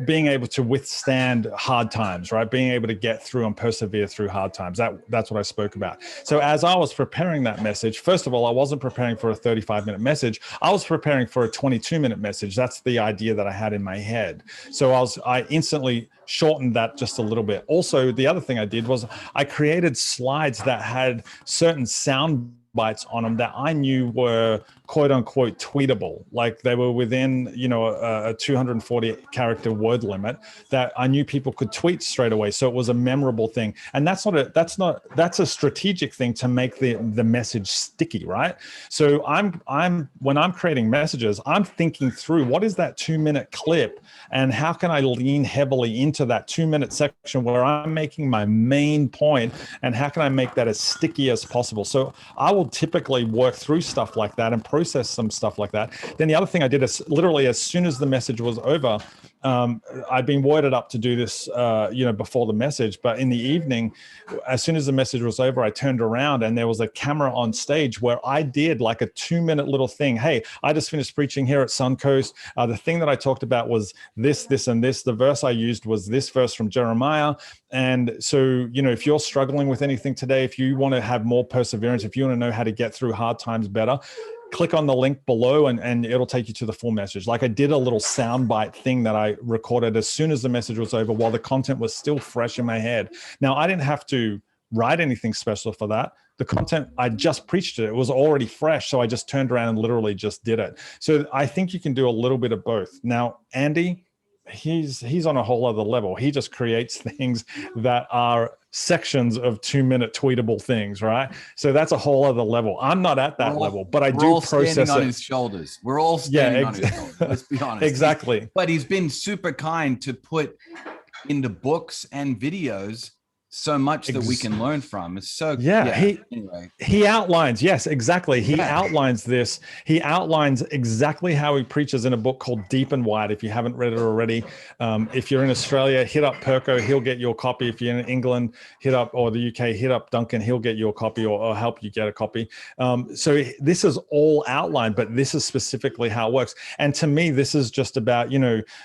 being able to withstand hard times, right? Being able to get through and persevere through hard times. That's what I spoke about. So as I was preparing that message, first of all, I wasn't preparing for a 35-minute message. I was preparing for a 22-minute message. That's the idea that I had in my head. So I instantly shortened that just a little bit. Also, the other thing I did was I created slides that had certain sound bites on them that I knew were quote unquote tweetable, like they were within a 240 character word limit that I knew people could tweet straight away. So it was a memorable thing, and that's a strategic thing to make the message sticky, right? So when I'm creating messages, I'm thinking through what is that 2-minute clip, and how can I lean heavily into that 2-minute section where I'm making my main point, and how can I make that as sticky as possible? So I will typically work through stuff like that and process some stuff like that. Then the other thing I did is literally as soon as the message was over, I'd been worded up to do this, before the message, but in the evening, as soon as the message was over, I turned around and there was a camera on stage where I did like a 2-minute little thing. Hey, I just finished preaching here at Suncoast. The thing that I talked about was this, and this. The verse I used was this verse from Jeremiah. And so, if you're struggling with anything today, if you want to have more perseverance, if you want to know how to get through hard times better, click on the link below and it'll take you to the full message. Like I did a little soundbite thing that I recorded as soon as the message was over while the content was still fresh in my head. Now, I didn't have to write anything special for that. The content, I just preached it. It was already fresh. So I just turned around and literally just did it. So I think you can do a little bit of both. Now, Andy, he's on a whole other level. He just creates things that are sections of 2-minute tweetable things, right? So that's a whole other level. I'm not at that level, but I do process standing on it. his shoulders. We're all standing on his shoulders. Let's be honest. Exactly. But he's been super kind to put into books and videos so much that we can learn from. It's so anyway. He outlines, yes, exactly. He outlines this. He outlines exactly how he preaches in a book called Deep and Wide. If you haven't read it already, if you're in Australia, hit up Perko, he'll get your copy. If you're in England, or the UK, hit up Duncan, he'll get your copy or help you get a copy. So this is all outlined, but this is specifically how it works. And to me, this is just about,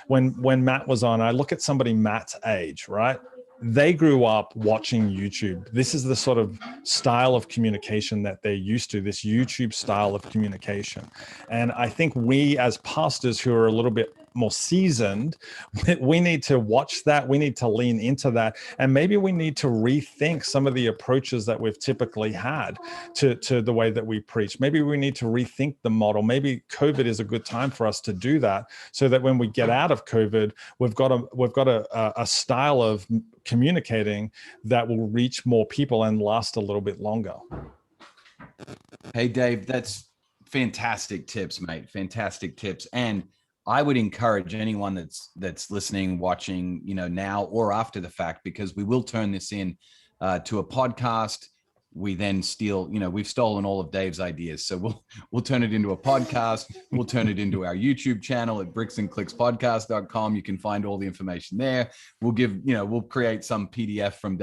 when Matt was on, I look at somebody Matt's age, right? They grew up watching YouTube. This is the sort of style of communication that they're used to, this YouTube style of communication. And I think we as pastors who are a little bit more seasoned, we need to watch that. We need to lean into that. And maybe we need to rethink some of the approaches that we've typically had to the way that we preach. Maybe we need to rethink the model. Maybe COVID is a good time for us to do that so that when we get out of COVID, we've got a style of communicating that will reach more people and last a little bit longer. Hey, Dave, that's fantastic tips, mate. Fantastic tips. And I would encourage anyone that's listening, watching, now or after the fact, because we will turn this in to a podcast. We then steal, we've stolen all of Dave's ideas. So we'll turn it into a podcast. We'll turn it into our YouTube channel at bricksandclickspodcast.com. You can find all the information there. We'll create some PDF from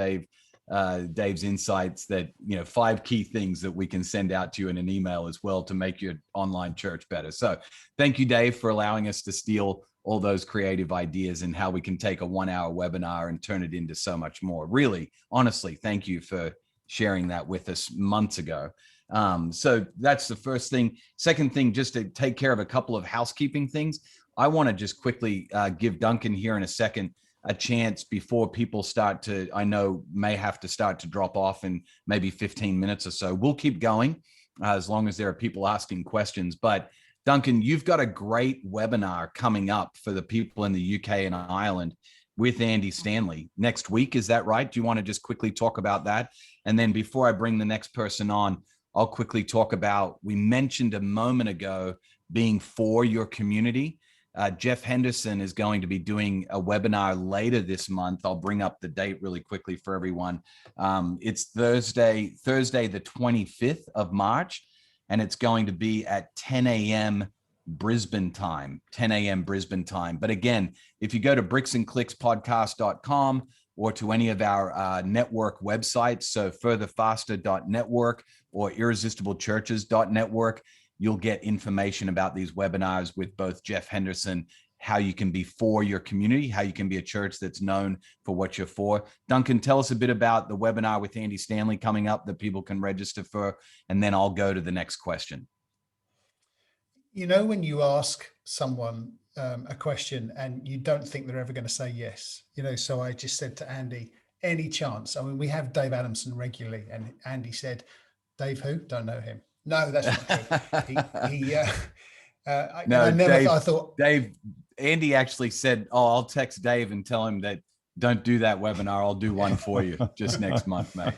Dave's insights that, 5 key things that we can send out to you in an email as well to make your online church better. So thank you, Dave, for allowing us to steal all those creative ideas and how we can take a 1-hour webinar and turn it into so much more. Really, honestly, thank you for sharing that with us months ago. So that's the first thing. Second thing, just to take care of a couple of housekeeping things. I want to just quickly give Duncan here in a second a chance before people may have to start to drop off in maybe 15 minutes or so. We'll keep going as long as there are people asking questions. But Duncan, you've got a great webinar coming up for the people in the UK and Ireland with Andy Stanley next week. Is that right? Do you want to just quickly talk about that? And then before I bring the next person on, I'll quickly talk about, we mentioned a moment ago being for your community. Jeff Henderson is going to be doing a webinar later this month. I'll bring up the date really quickly for everyone. It's Thursday, the 25th of March, and it's going to be at 10 a.m. Brisbane time, 10 a.m. Brisbane time. But again, if you go to bricksandclickspodcast.com or to any of our network websites, so furtherfaster.network or irresistiblechurches.network, you'll get information about these webinars with both Jeff Henderson, how you can be for your community, how you can be a church that's known for what you're for. Duncan, tell us a bit about the webinar with Andy Stanley coming up that people can register for, and then I'll go to the next question. When you ask someone a question and you don't think they're ever going to say yes, so I just said to Andy, any chance? I mean, we have Dave Adamson regularly, and Andy said, Dave who? Don't know him. No, that's not true. I thought Dave, Andy actually said, I'll text Dave and tell him that don't do that webinar. I'll do one for you just next month, mate.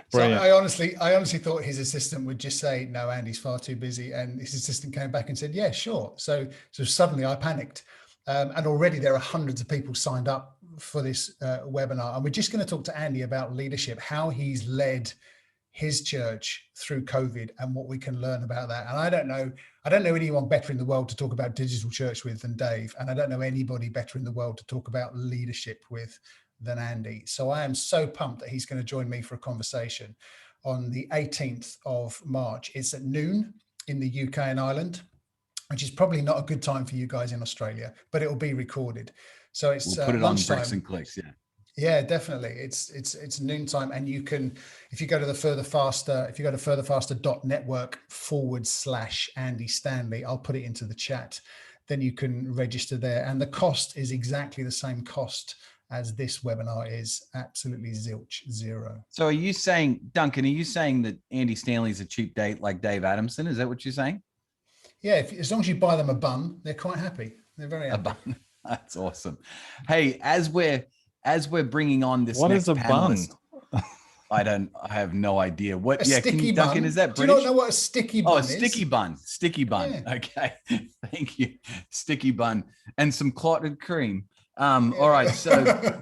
So I honestly thought his assistant would just say, no, Andy's far too busy. And his assistant came back and said, yeah, sure. So suddenly I panicked. And already there are hundreds of people signed up for this webinar. And we're just going to talk to Andy about leadership, how he's led his church through COVID and what we can learn about that. And I don't know anyone better in the world to talk about digital church with than Dave. And I don't know anybody better in the world to talk about leadership with than Andy. So I am so pumped that he's going to join me for a conversation on the 18th of March. It's at noon in the UK and Ireland, which is probably not a good time for you guys in Australia, but it will be recorded. So it's we'll put it on Bricks and Clicks. Yeah. Yeah, definitely. It's noontime, and you can, if you go to furtherfaster.network/Andy Stanley, I'll put it into the chat, then you can register there. And the cost is exactly the same cost as this webinar is, absolutely zilch, zero. So are you saying, Duncan, are you saying that Andy Stanley's a cheap date like Dave Adamson? Is that what you're saying? Yeah, as long as you buy them a bun, they're quite happy. They're very happy. A bun. That's awesome. Hey, as we're bringing on this, what next is a panelist, bun? I have no idea. What? Yeah, can you, Duncan, is that British? British? Do you not know what a sticky bun is? Oh, sticky bun. Sticky bun. Yeah. Okay. Thank you. Sticky bun and some clotted cream. All right. So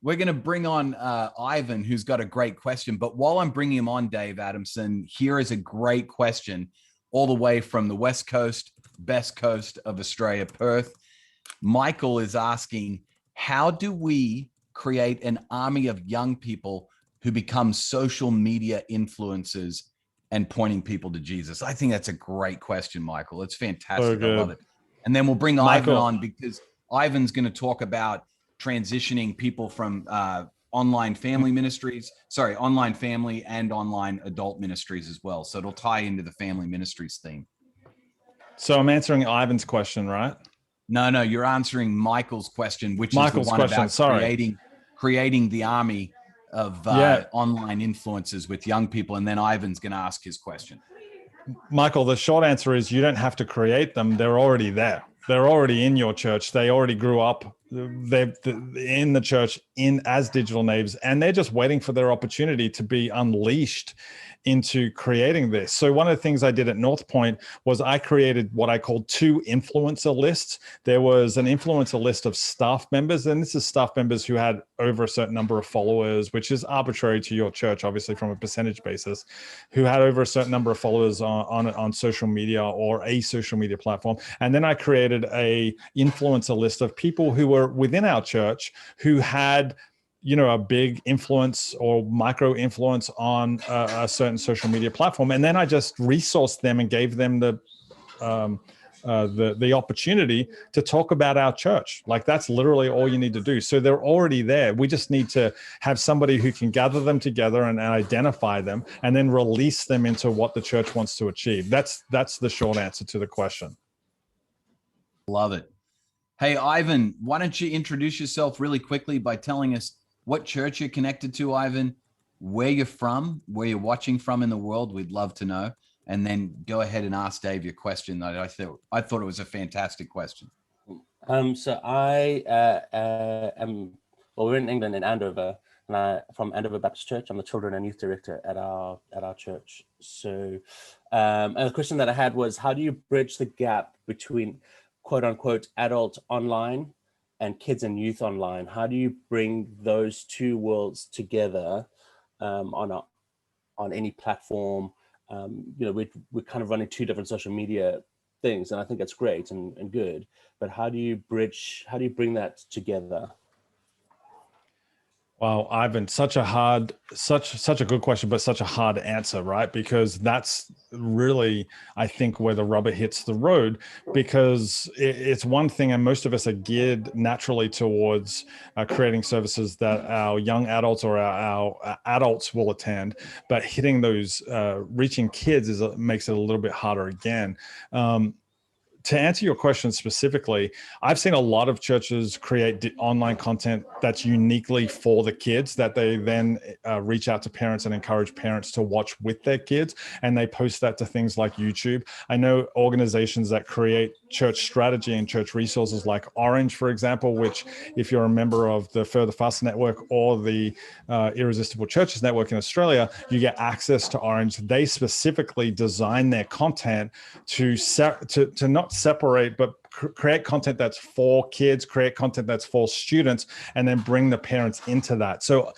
we're gonna bring on Ivan, who's got a great question. But while I'm bringing him on, Dave Adamson, here is a great question, all the way from the West Coast, best coast of Australia, Perth. Michael is asking, how do we create an army of young people who become social media influencers and pointing people to Jesus? I think that's a great question, Michael. It's fantastic. I love it. And then we'll bring Ivan on, because Ivan's going to talk about transitioning people from online family and online adult ministries as well. So it'll tie into the family ministries theme. So I'm answering Ivan's question, right? No, you're answering Michael's question, which is the one about creating the army of online influencers with young people. And then Ivan's going to ask his question. Michael, the short answer is you don't have to create them. They're already there. They're already in your church. They already grew up. They're in the church as digital natives, and they're just waiting for their opportunity to be unleashed into creating this. So one of the things I did at North Point was I created what I called 2 influencer lists. There was an influencer list of staff members, and this is staff members who had over a certain number of followers, which is arbitrary to your church, obviously from a percentage basis, who had over a certain number of followers on social media or a social media platform. And then I created a influencer list of people who were within our church who had a big influence or micro influence on a certain social media platform. And then I just resourced them and gave them the opportunity to talk about our church. Like, that's literally all you need to do. So they're already there. We just need to have somebody who can gather them together and identify them and then release them into what the church wants to achieve. That's the short answer to the question. Love it. Hey, Ivan, why don't you introduce yourself really quickly by telling us what church you're connected to, Ivan, where you're from, where you're watching from in the world. We'd love to know. And then go ahead and ask Dave your question. I thought it was a fantastic question. So I we're in England, in Andover, and I'm from Andover Baptist Church. I'm the children and youth director at our church. So and the question that I had was, how do you bridge the gap between quote unquote adult online and kids and youth online? How do you bring those two worlds together on any platform? We're kind of running 2 different social media things, and I think that's great and good. But how do you bring that together? Wow, Ivan, such a good question, but such a hard answer, right? Because that's really, I think, where the rubber hits the road, because it's one thing, and most of us are geared naturally towards creating services that our young adults or our adults will attend, but hitting those, reaching kids makes it a little bit harder again. To answer your question specifically, I've seen a lot of churches create online content that's uniquely for the kids, that they then reach out to parents and encourage parents to watch with their kids, and they post that to things like YouTube. I know organizations that create church strategy and church resources like Orange, for example, which, if you're a member of the Further Faster Network or the Irresistible Churches Network in Australia, you get access to Orange. They specifically design their content to not separate, but create content that's for kids, create content that's for students, and then bring the parents into that. So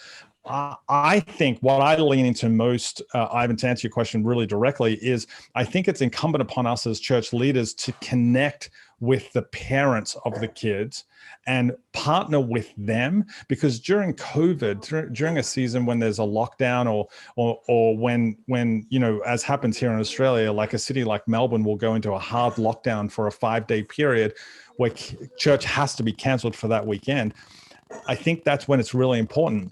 I think what I lean into most, Ivan, to answer your question really directly, is I think it's incumbent upon us as church leaders to connect with the parents of the kids and partner with them, because during COVID, during a season when there's a lockdown, or when as happens here in Australia, like a city like Melbourne will go into a hard lockdown for a 5-day period where church has to be cancelled for that weekend. I think that's when it's really important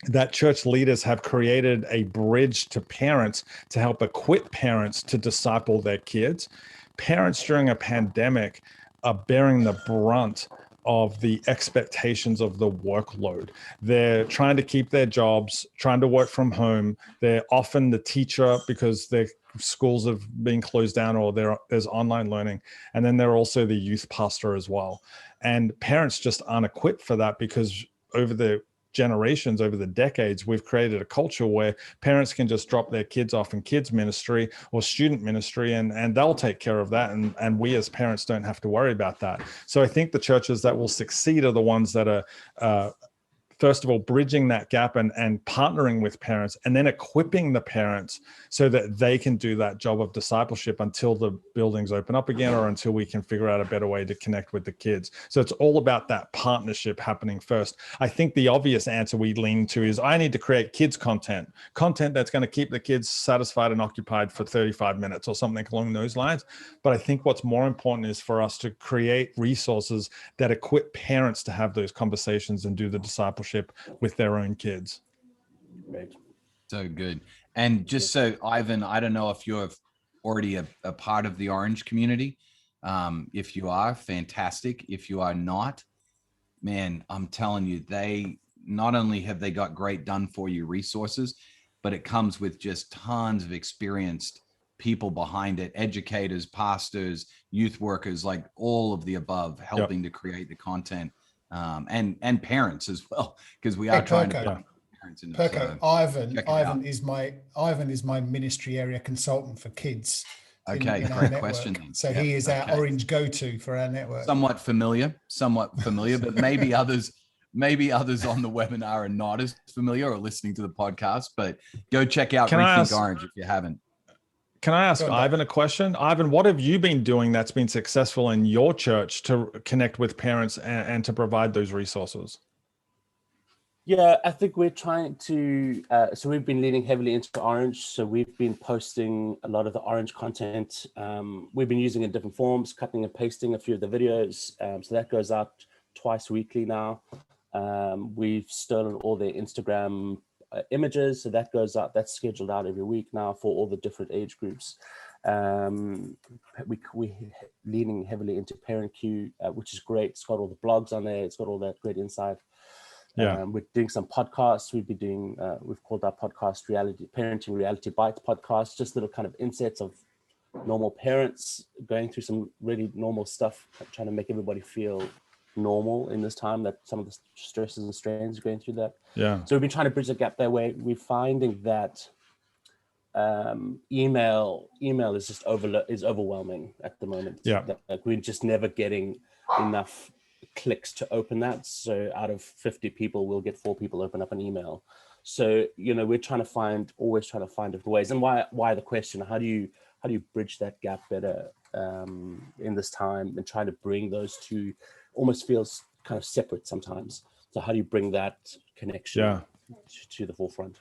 that church leaders have created a bridge to parents to help equip parents to disciple their kids. Parents during a pandemic are bearing the brunt of the expectations of the workload. They're trying to keep their jobs, trying to work from home. They're often the teacher because their schools have been closed down, or there's online learning. And then they're also the youth pastor as well. And parents just aren't equipped for that, because over the generations, over the decades, we've created a culture where parents can just drop their kids off in kids ministry or student ministry, and they'll take care of that. And we as parents don't have to worry about that. So I think the churches that will succeed are the ones that are, first of all, bridging that gap and partnering with parents, and then equipping the parents so that they can do that job of discipleship until the buildings open up again, or until we can figure out a better way to connect with the kids. So it's all about that partnership happening first. I think the obvious answer we lean to is I need to create kids content that's going to keep the kids satisfied and occupied for 35 minutes or something along those lines. But I think what's more important is for us to create resources that equip parents to have those conversations and do the discipleship with their own kids. Right. So good. And just so, Ivan, I don't know if you're already a part of the Orange community. If you are, fantastic. If you are not, man, I'm telling you, they not only have they got great done for you resources, but it comes with just tons of experienced people behind it, educators, pastors, youth workers, like all of the above, helping to create the content. And parents as well, because we are trying to put parents in it. Perko, So Ivan is my ministry area consultant for kids. Okay, in our great network. question then. So he is our Orange go-to for our network. Somewhat familiar, but maybe others on the webinar are not as familiar or listening to the podcast. But go check out Rethink Orange if you haven't. Can I ask Ivan a question? Ivan, what have you been doing that's been successful in your church to connect with parents and to provide those resources? Yeah, I think we're trying to, so we've been leaning heavily into Orange. So we've been posting a lot of the Orange content. We've been using it in different forms, cutting and pasting a few of the videos. So that goes out twice weekly now. We've stolen all their Instagram images, so that goes out, that's scheduled out every week now for all the different age groups. We're leaning heavily into Parent Q, which is great. It's got all the blogs on there, it's got all that great insight. We're doing some podcasts. We've been doing we've called our podcast Parenting Reality Bites podcast, just little kind of insets of normal parents going through some really normal stuff, trying to make everybody feel normal in this time that some of the stresses and strains are going through that. So we've been trying to bridge the gap that way. We're finding that email is just overwhelming at the moment. Like we're just never getting enough clicks to open that. So out of 50 people, we'll get 4 people open up an email. So we're always trying to find different ways. And why the question? How do you bridge that gap better in this time, and trying to bring those two? Almost feels kind of separate sometimes. So how do you bring that connection to the forefront?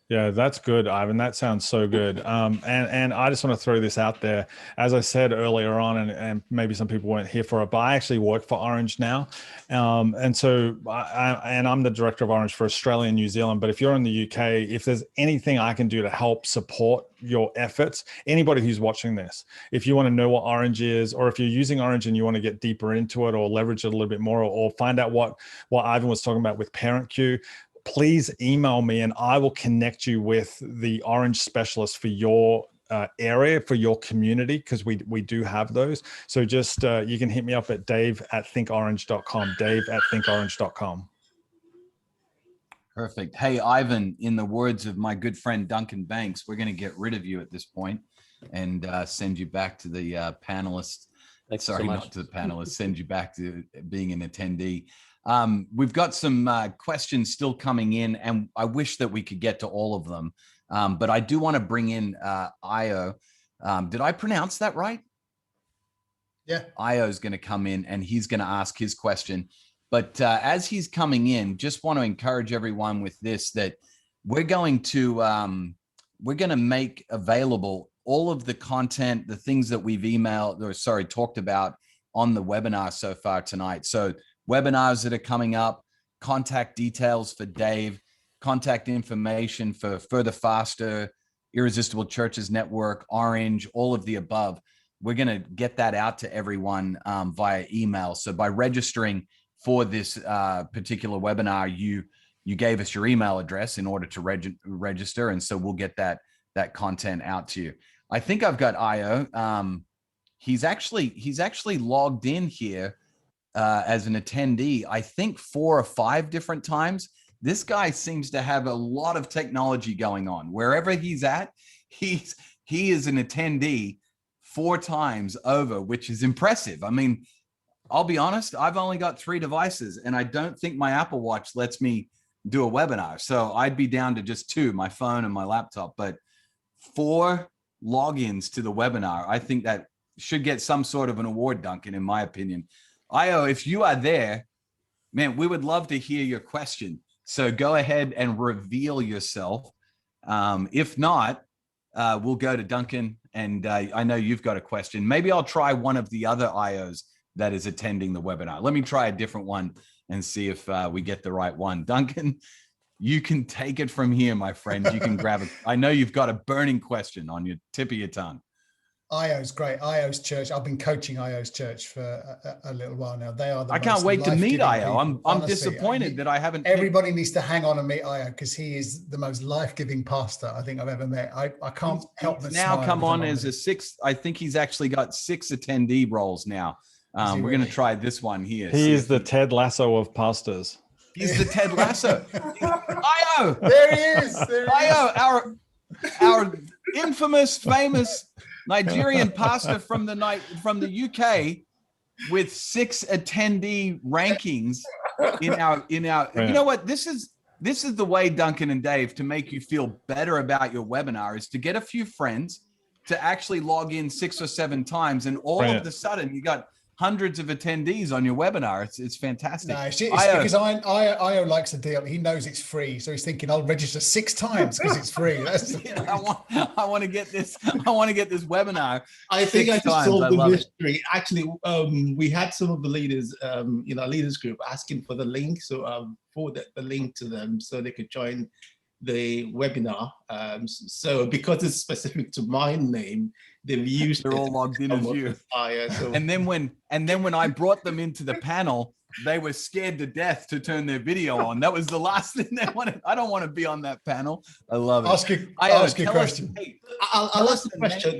Yeah, that's good, Ivan. That sounds so good. And I just want to throw this out there. As I said earlier on, and maybe some people weren't here for it, but I actually work for Orange now. And so I'm the director of Orange for Australia and New Zealand. But if you're in the UK, if there's anything I can do to help support your efforts, anybody who's watching this, if you want to know what Orange is, or if you're using Orange and you want to get deeper into it or leverage it a little bit more, or find out what Ivan was talking about with Parent Q, please email me and I will connect you with the Orange specialist for your area, for your community, because we do have those. So just you can hit me up at dave@thinkorange.com, dave@thinkorange.com. Perfect. Hey, Ivan, in the words of my good friend Duncan Banks, we're going to get rid of you at this point and send you back to the panelists. Thanks Sorry, so much. not to the panelists, send you back to being an attendee. We've got some questions still coming in, and I wish that we could get to all of them. But I do want to bring in Io. Did I pronounce that right? Yeah. Io is going to come in and he's going to ask his question. But as he's coming in, just want to encourage everyone with this, that we're going to make available all of the content, the things that we've talked about on the webinar so far tonight. So webinars that are coming up, contact details for Dave, contact information for Further Faster, Irresistible Churches Network, Orange, all of the above. We're going to get that out to everyone via email. So by registering for this particular webinar, you gave us your email address in order to register. And so we'll get that content out to you. I think I've got Io. He's actually logged in here as an attendee, I think 4 or 5 different times. This guy seems to have a lot of technology going on. Wherever he's at, he is an attendee 4 times over, which is impressive. I mean, I'll be honest, I've only got 3 devices, and I don't think my Apple Watch lets me do a webinar. So I'd be down to just 2, my phone and my laptop. But 4 logins to the webinar, I think that should get some sort of an award, Duncan, in my opinion. Io, if you are there, man, we would love to hear your question. So go ahead and reveal yourself. If not, we'll go to Duncan, and I know you've got a question. Maybe I'll try one of the other Ios that is attending the webinar. Let me try a different one and see if we get the right one. Duncan, you can take it from here, my friend. You can grab it. I know you've got a burning question on your tip of your tongue. IO's great. IO's church. I've been coaching IO's church for a little while now. They are the I can't wait to meet IO. I'm Honestly, disappointed that I haven't. Everybody needs to hang on and meet IO, because he is the most life-giving pastor I think I've ever met. I can't help but now smile come on every as time. a 6th. I think he's actually got 6 attendee roles now. We're going to try this one here. He is the Ted Lasso of pastors. He's the Ted Lasso. IO. There he is. There he IO, our infamous, famous Nigerian pastor from the UK with 6 attendee rankings in our you know what, this is the way, Duncan and Dave, to make you feel better about your webinar, is to get a few friends to actually log in 6 or 7 times, and all of a sudden you got hundreds of attendees on your webinar. It's fantastic. No, it's because IO likes the deal. He knows it's free, so he's thinking, I'll register 6 times because it's free. That's I want to get this. I want to get this webinar. I think I just solved the mystery. It. Actually, we had some of the leaders in our leaders group asking for the link, so I've forwarded the link to them so they could join the webinar. So because it's specific to my name, they've used they're all logged in as you. So. And then when I brought them into the panel, they were scared to death to turn their video on. That was the last thing they wanted. I don't want to be on that panel. I love it. Ask a question. I'll ask the question.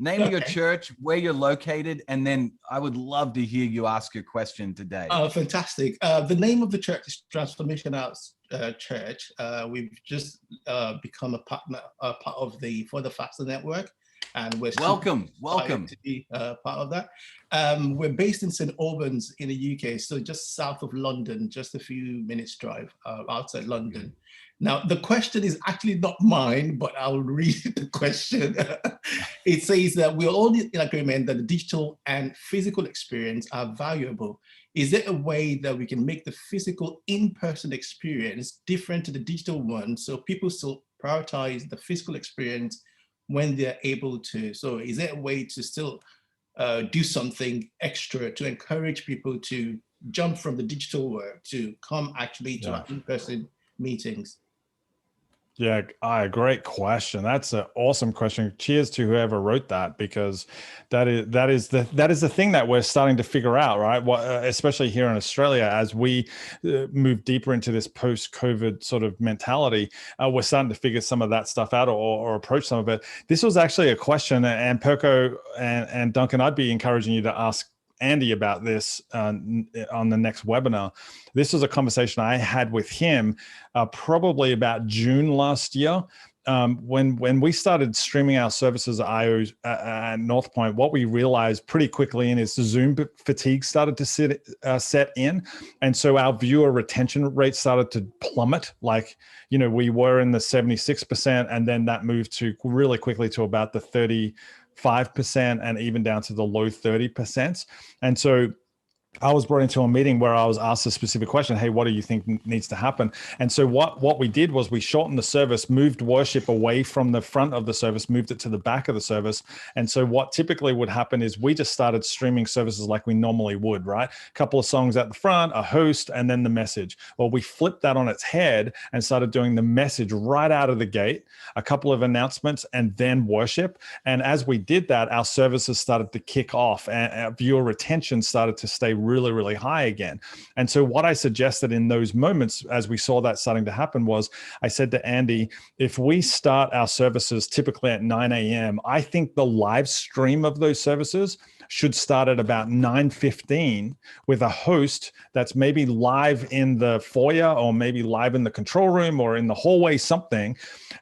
Name of your church, where you're located, and then I would love to hear you ask your question today. Oh, fantastic. The name of the church is Transformation House Church. We've just become a part of the For the Faster Network, and we're welcome to be part of that. We're based in St. Albans in the UK, so just south of London, just a few minutes drive outside London. Now, the question is actually not mine, but I'll read the question. It says that we're all in agreement that the digital and physical experience are valuable. Is there a way that we can make the physical in-person experience different to the digital one, so people still prioritize the physical experience when they're able to? So is there a way to still do something extra to encourage people to jump from the digital world to come actually to our in-person meetings? Yeah, great question. That's an awesome question. Cheers to whoever wrote that, because that is the thing that we're starting to figure out, right? Especially here in Australia, as we move deeper into this post-COVID sort of mentality, we're starting to figure some of that stuff out or approach some of it. This was actually a question, and Perko and Duncan, I'd be encouraging you to ask Andy about this on the next webinar. This was a conversation I had with him probably about June last year, when we started streaming our services at IO at North Point, what we realized pretty quickly is the Zoom fatigue started to set in. And so our viewer retention rate started to plummet. Like, we were in the 76%, and then that moved to really quickly to about the 35% and even down to the low 30%. And so I was brought into a meeting where I was asked a specific question. Hey, what do you think needs to happen? And so what we did was we shortened the service, moved worship away from the front of the service, moved it to the back of the service. And so what typically would happen is we just started streaming services like we normally would, right? A couple of songs at the front, a host, and then the message. Well, we flipped that on its head and started doing the message right out of the gate, a couple of announcements, and then worship. And as we did that, our services started to kick off and our viewer retention started to stay really, really high again. And so what I suggested in those moments, as we saw that starting to happen, was I said to Andy, if we start our services typically at 9 a.m., I think the live stream of those services should start at about 9:15 with a host that's maybe live in the foyer or maybe live in the control room or in the hallway, something,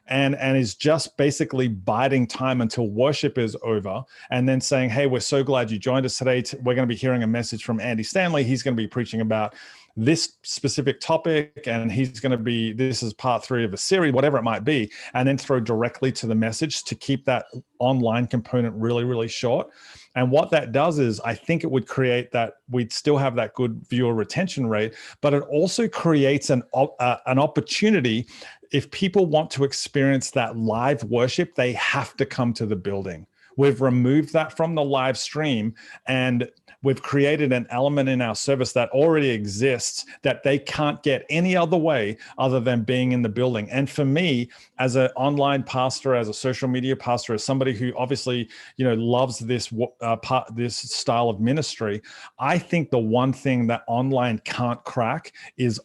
and is just basically biding time until worship is over, and then saying, hey, we're so glad you joined us today. We're going to be hearing a message from Andy Stanley. He's going to be preaching about this specific topic, and this is part 3 of a series, whatever it might be, and then throw directly to the message to keep that online component really, really short. And what that does is I think it would create that we'd still have that good viewer retention rate, but it also creates an opportunity. If people want to experience that live worship, they have to come to the building. We've removed that from the live stream, and we've created an element in our service that already exists that they can't get any other way other than being in the building. And for me, as an online pastor, as a social media pastor, as somebody who obviously, loves this style of ministry, I think the one thing that online can't crack is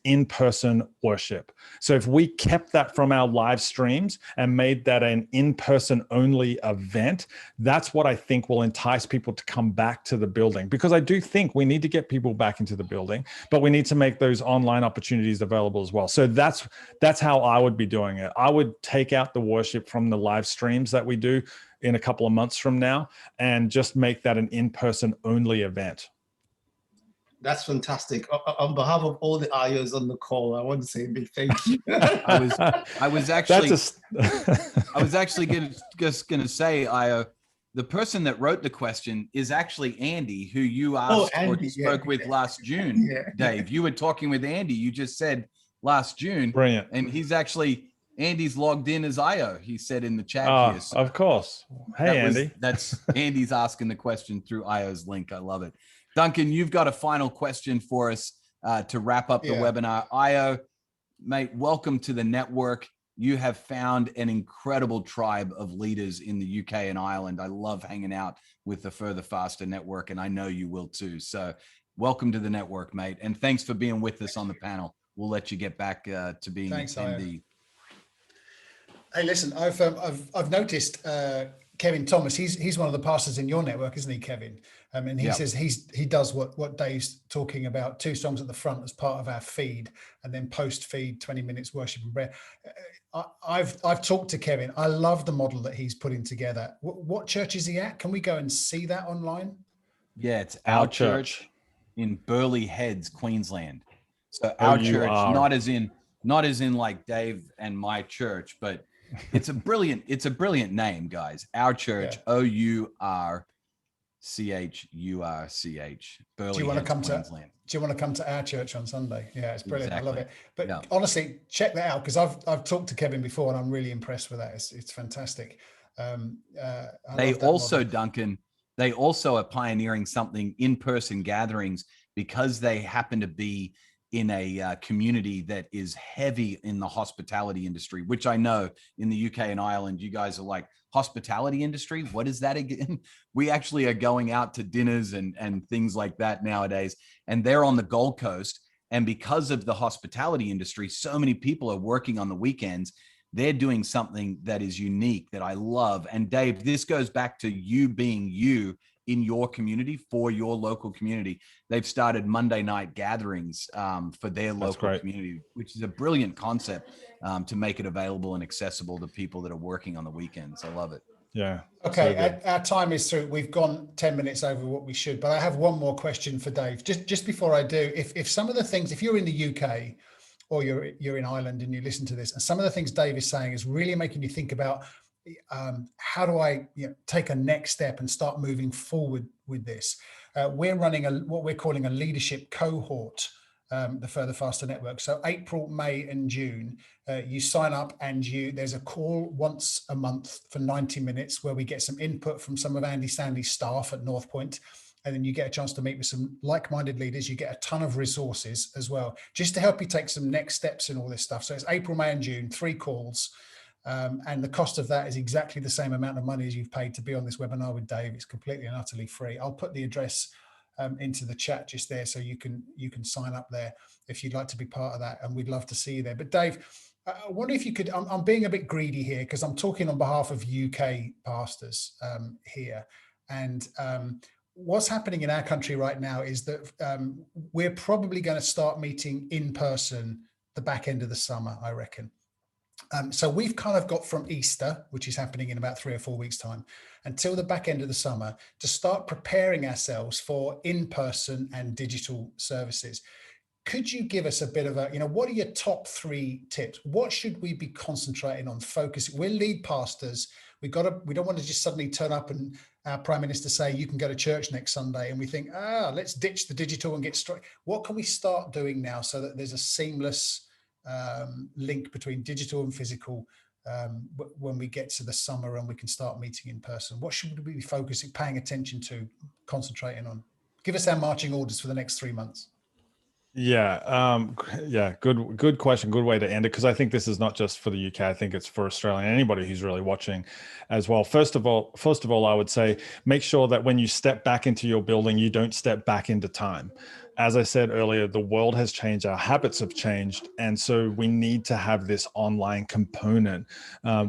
in-person worship. So if we kept that from our live streams and made that an in-person only event, that's what I think will entice people to come back to the building. Because I do think we need to get people back into the building, but we need to make those online opportunities available as well. So that's how I would be doing it. I would take out the worship from the live streams that we do in a couple of months from now and just make that an in-person only event. That's fantastic. On behalf of all the IOs on the call, I want to say a big thank you. I was actually just going to say, IO, the person that wrote the question is actually Andy, who you asked spoke with last June. Dave, you were talking with Andy. You just said last June. Brilliant. And Andy's logged in as IO. He said in the chat here. So of course. Hey, Andy. That's Andy's asking the question through IO's link. I love it. Duncan, you've got a final question for us to wrap up the webinar. IO, mate, welcome to the network. You have found an incredible tribe of leaders in the UK and Ireland. I love hanging out with the Further Faster network, and I know you will too. So welcome to the network, mate. And thanks for being with us on the panel. We'll let you get back to being attendee. Hey, listen, I've noticed Kevin Thomas. He's one of the pastors in your network, isn't he, Kevin? And he says he does what Dave's talking about: 2 songs at the front as part of our feed, and then post feed 20 minutes worship and prayer. I've talked to Kevin. I love the model that he's putting together. What church is he at? Can we go and see that online? Yeah, it's our church in Burleigh Heads, Queensland. So our church, not as in like Dave and my church, but it's a brilliant name, guys. Our church, OURCHURCH. Burleigh Do you want to come Queensland. Do you want to come to our church on Sunday? Yeah, it's brilliant. Exactly. I love it. But honestly, check that out, because I've talked to Kevin before and I'm really impressed with that. It's fantastic. They also, Duncan, they also are pioneering something, in-person gatherings, because they happen to be in a community that is heavy in the hospitality industry, which I know in the UK and Ireland, you guys are like, hospitality industry? What is that again? We actually are going out to dinners and things like that nowadays. And they're on the Gold Coast. And because of the hospitality industry, so many people are working on the weekends. They're doing something that is unique that I love. And Dave, this goes back to you being you in your community for your local community. They've started Monday night gatherings for their local community, which is a brilliant concept to make it available and accessible to people that are working on the weekends. I love it. Yeah. Okay, our time is through. We've gone 10 minutes over what we should, but I have one more question for Dave. Just before I do, if some of the things, if you're in the UK or you're in Ireland and you listen to this, and some of the things Dave is saying is really making you think about how do I take a next step and start moving forward with this. We're running what we're calling a leadership cohort, the Further Faster Network. So April, May and June, you sign up and there's a call once a month for 90 minutes where we get some input from some of Andy Stanley's staff at North Point. And then you get a chance to meet with some like-minded leaders. You get a ton of resources as well, just to help you take some next steps in all this stuff. So it's April, May and June, 3 calls. And the cost of that is exactly the same amount of money as you've paid to be on this webinar with Dave. It's completely and utterly free. I'll put the address into the chat just there, so you can sign up there if you'd like to be part of that, and we'd love to see you there. But Dave, I wonder if you could, I'm being a bit greedy here because I'm talking on behalf of UK pastors here, and what's happening in our country right now is that we're probably going to start meeting in person the back end of the summer, I reckon. So we've kind of got from Easter, which is happening in about 3 or 4 weeks' time, until the back end of the summer to start preparing ourselves for in-person and digital services. Could you give us a bit of a, what are your top 3 tips? What should we be concentrating on, focusing? We're lead pastors. We don't want to just suddenly turn up and our Prime Minister say, you can go to church next Sunday. And we think, let's ditch the digital and get straight. What can we start doing now so that there's a seamless link between digital and physical when we get to the summer and we can start meeting in person? What should we be focusing, paying attention to, concentrating on? Give us our marching orders for the next 3 months. Yeah, good question, good way to end it, because I think this is not just for the UK. I think it's for Australia and anybody who's really watching as well. First of all, I would say make sure that when you step back into your building, you don't step back into time. As I said earlier, the world has changed, our habits have changed, and so we need to have this online component,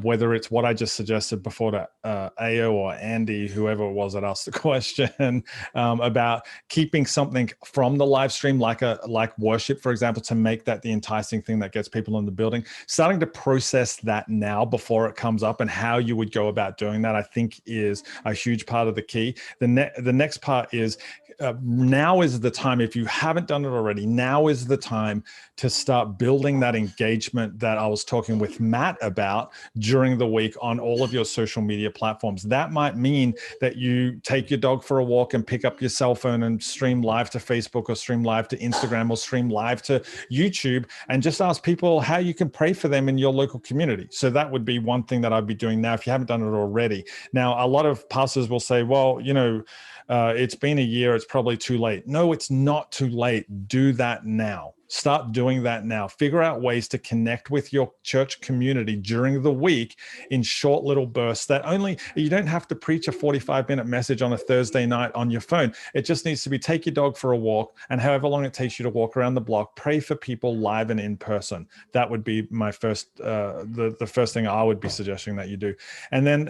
whether it's what I just suggested before to Ayo or Andy, whoever it was that asked the question, about keeping something from the live stream, like worship, for example, to make that the enticing thing that gets people in the building. Starting to process that now before it comes up, and how you would go about doing that, I think, is a huge part of the key. The next part is now is the time, if you haven't done it already, now is the time to start building that engagement that I was talking with Matt about during the week on all of your social media platforms. That might mean that you take your dog for a walk and pick up your cell phone and stream live to Facebook or stream live to Instagram or stream live to YouTube, and just ask people how you can pray for them in your local community. So that would be one thing that I'd be doing now if you haven't done it already. Now, a lot of pastors will say, well, it's been a year, it's probably too late. No, it's not too late. Do that now. Start doing that now. Figure out ways to connect with your church community during the week in short little bursts that you don't have to preach a 45-minute message on a Thursday night on your phone. It just needs to be take your dog for a walk, and however long it takes you to walk around the block, pray for people live and in person. That would be my first, the first thing I would be suggesting that you do. And then,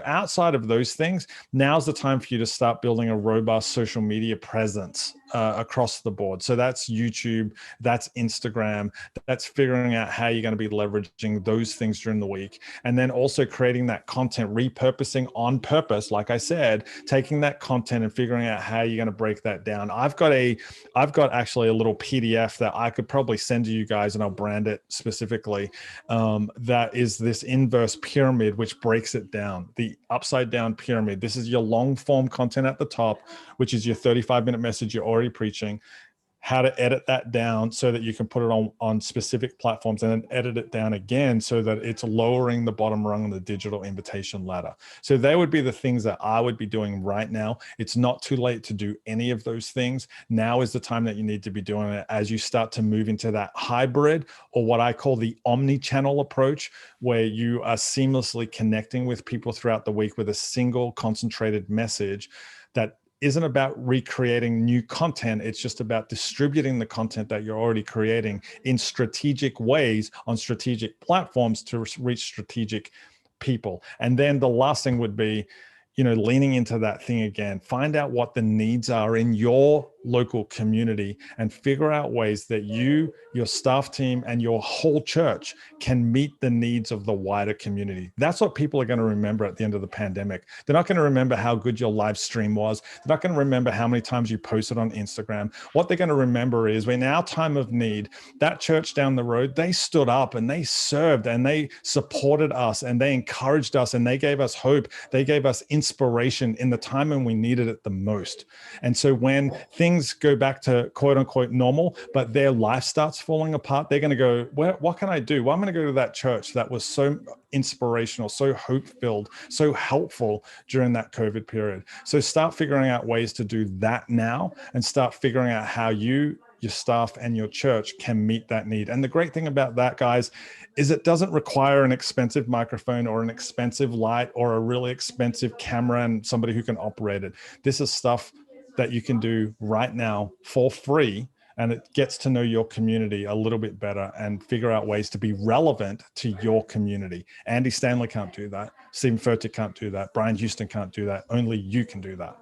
outside of those things, now's the time for you to start building a robust social media presence across the board. So that's YouTube, that's Instagram, that's figuring out how you're going to be leveraging those things during the week. And then also creating that content, repurposing on purpose, like I said, taking that content and figuring out how you're going to break that down. I've got actually a little PDF that I could probably send to you guys, and I'll brand it specifically. That is this inverse pyramid, which breaks it down, the upside down pyramid. This is your long form content at the top, which is your 35-minute message you're already preaching. How to edit that down so that you can put it on specific platforms, and then edit it down again so that it's lowering the bottom rung on the digital invitation ladder. So they would be the things that I would be doing right now. It's not too late to do any of those things. Now is the time that you need to be doing it as you start to move into that hybrid, or what I call the omni-channel approach, where you are seamlessly connecting with people throughout the week with a single concentrated message that isn't about recreating new content. It's just about distributing the content that you're already creating in strategic ways on strategic platforms to reach strategic people. And then the last thing would be, leaning into that thing again. Find out what the needs are in your local community and figure out ways that you, your staff team, and your whole church can meet the needs of the wider community. That's what people are going to remember at the end of the pandemic. They're not going to remember how good your live stream was. They're not going to remember how many times you posted on Instagram. What they're going to remember is when our time of need, that church down the road, they stood up and they served and they supported us and they encouraged us and they gave us hope. They gave us inspiration in the time when we needed it the most. And so when things go back to quote unquote normal, but their life starts falling apart, they're going to go, what can I do? Well, I'm going to go to that church that was so inspirational, so hope-filled, so helpful during that COVID period. So start figuring out ways to do that now and start figuring out how you, your staff, and your church can meet that need. And the great thing about that, guys, is it doesn't require an expensive microphone or an expensive light or a really expensive camera and somebody who can operate it. This is stuff that you can do right now for free, and it gets to know your community a little bit better and figure out ways to be relevant to your community. Andy Stanley can't do that. Stephen Furtick can't do that. Brian Houston can't do that. Only you can do that.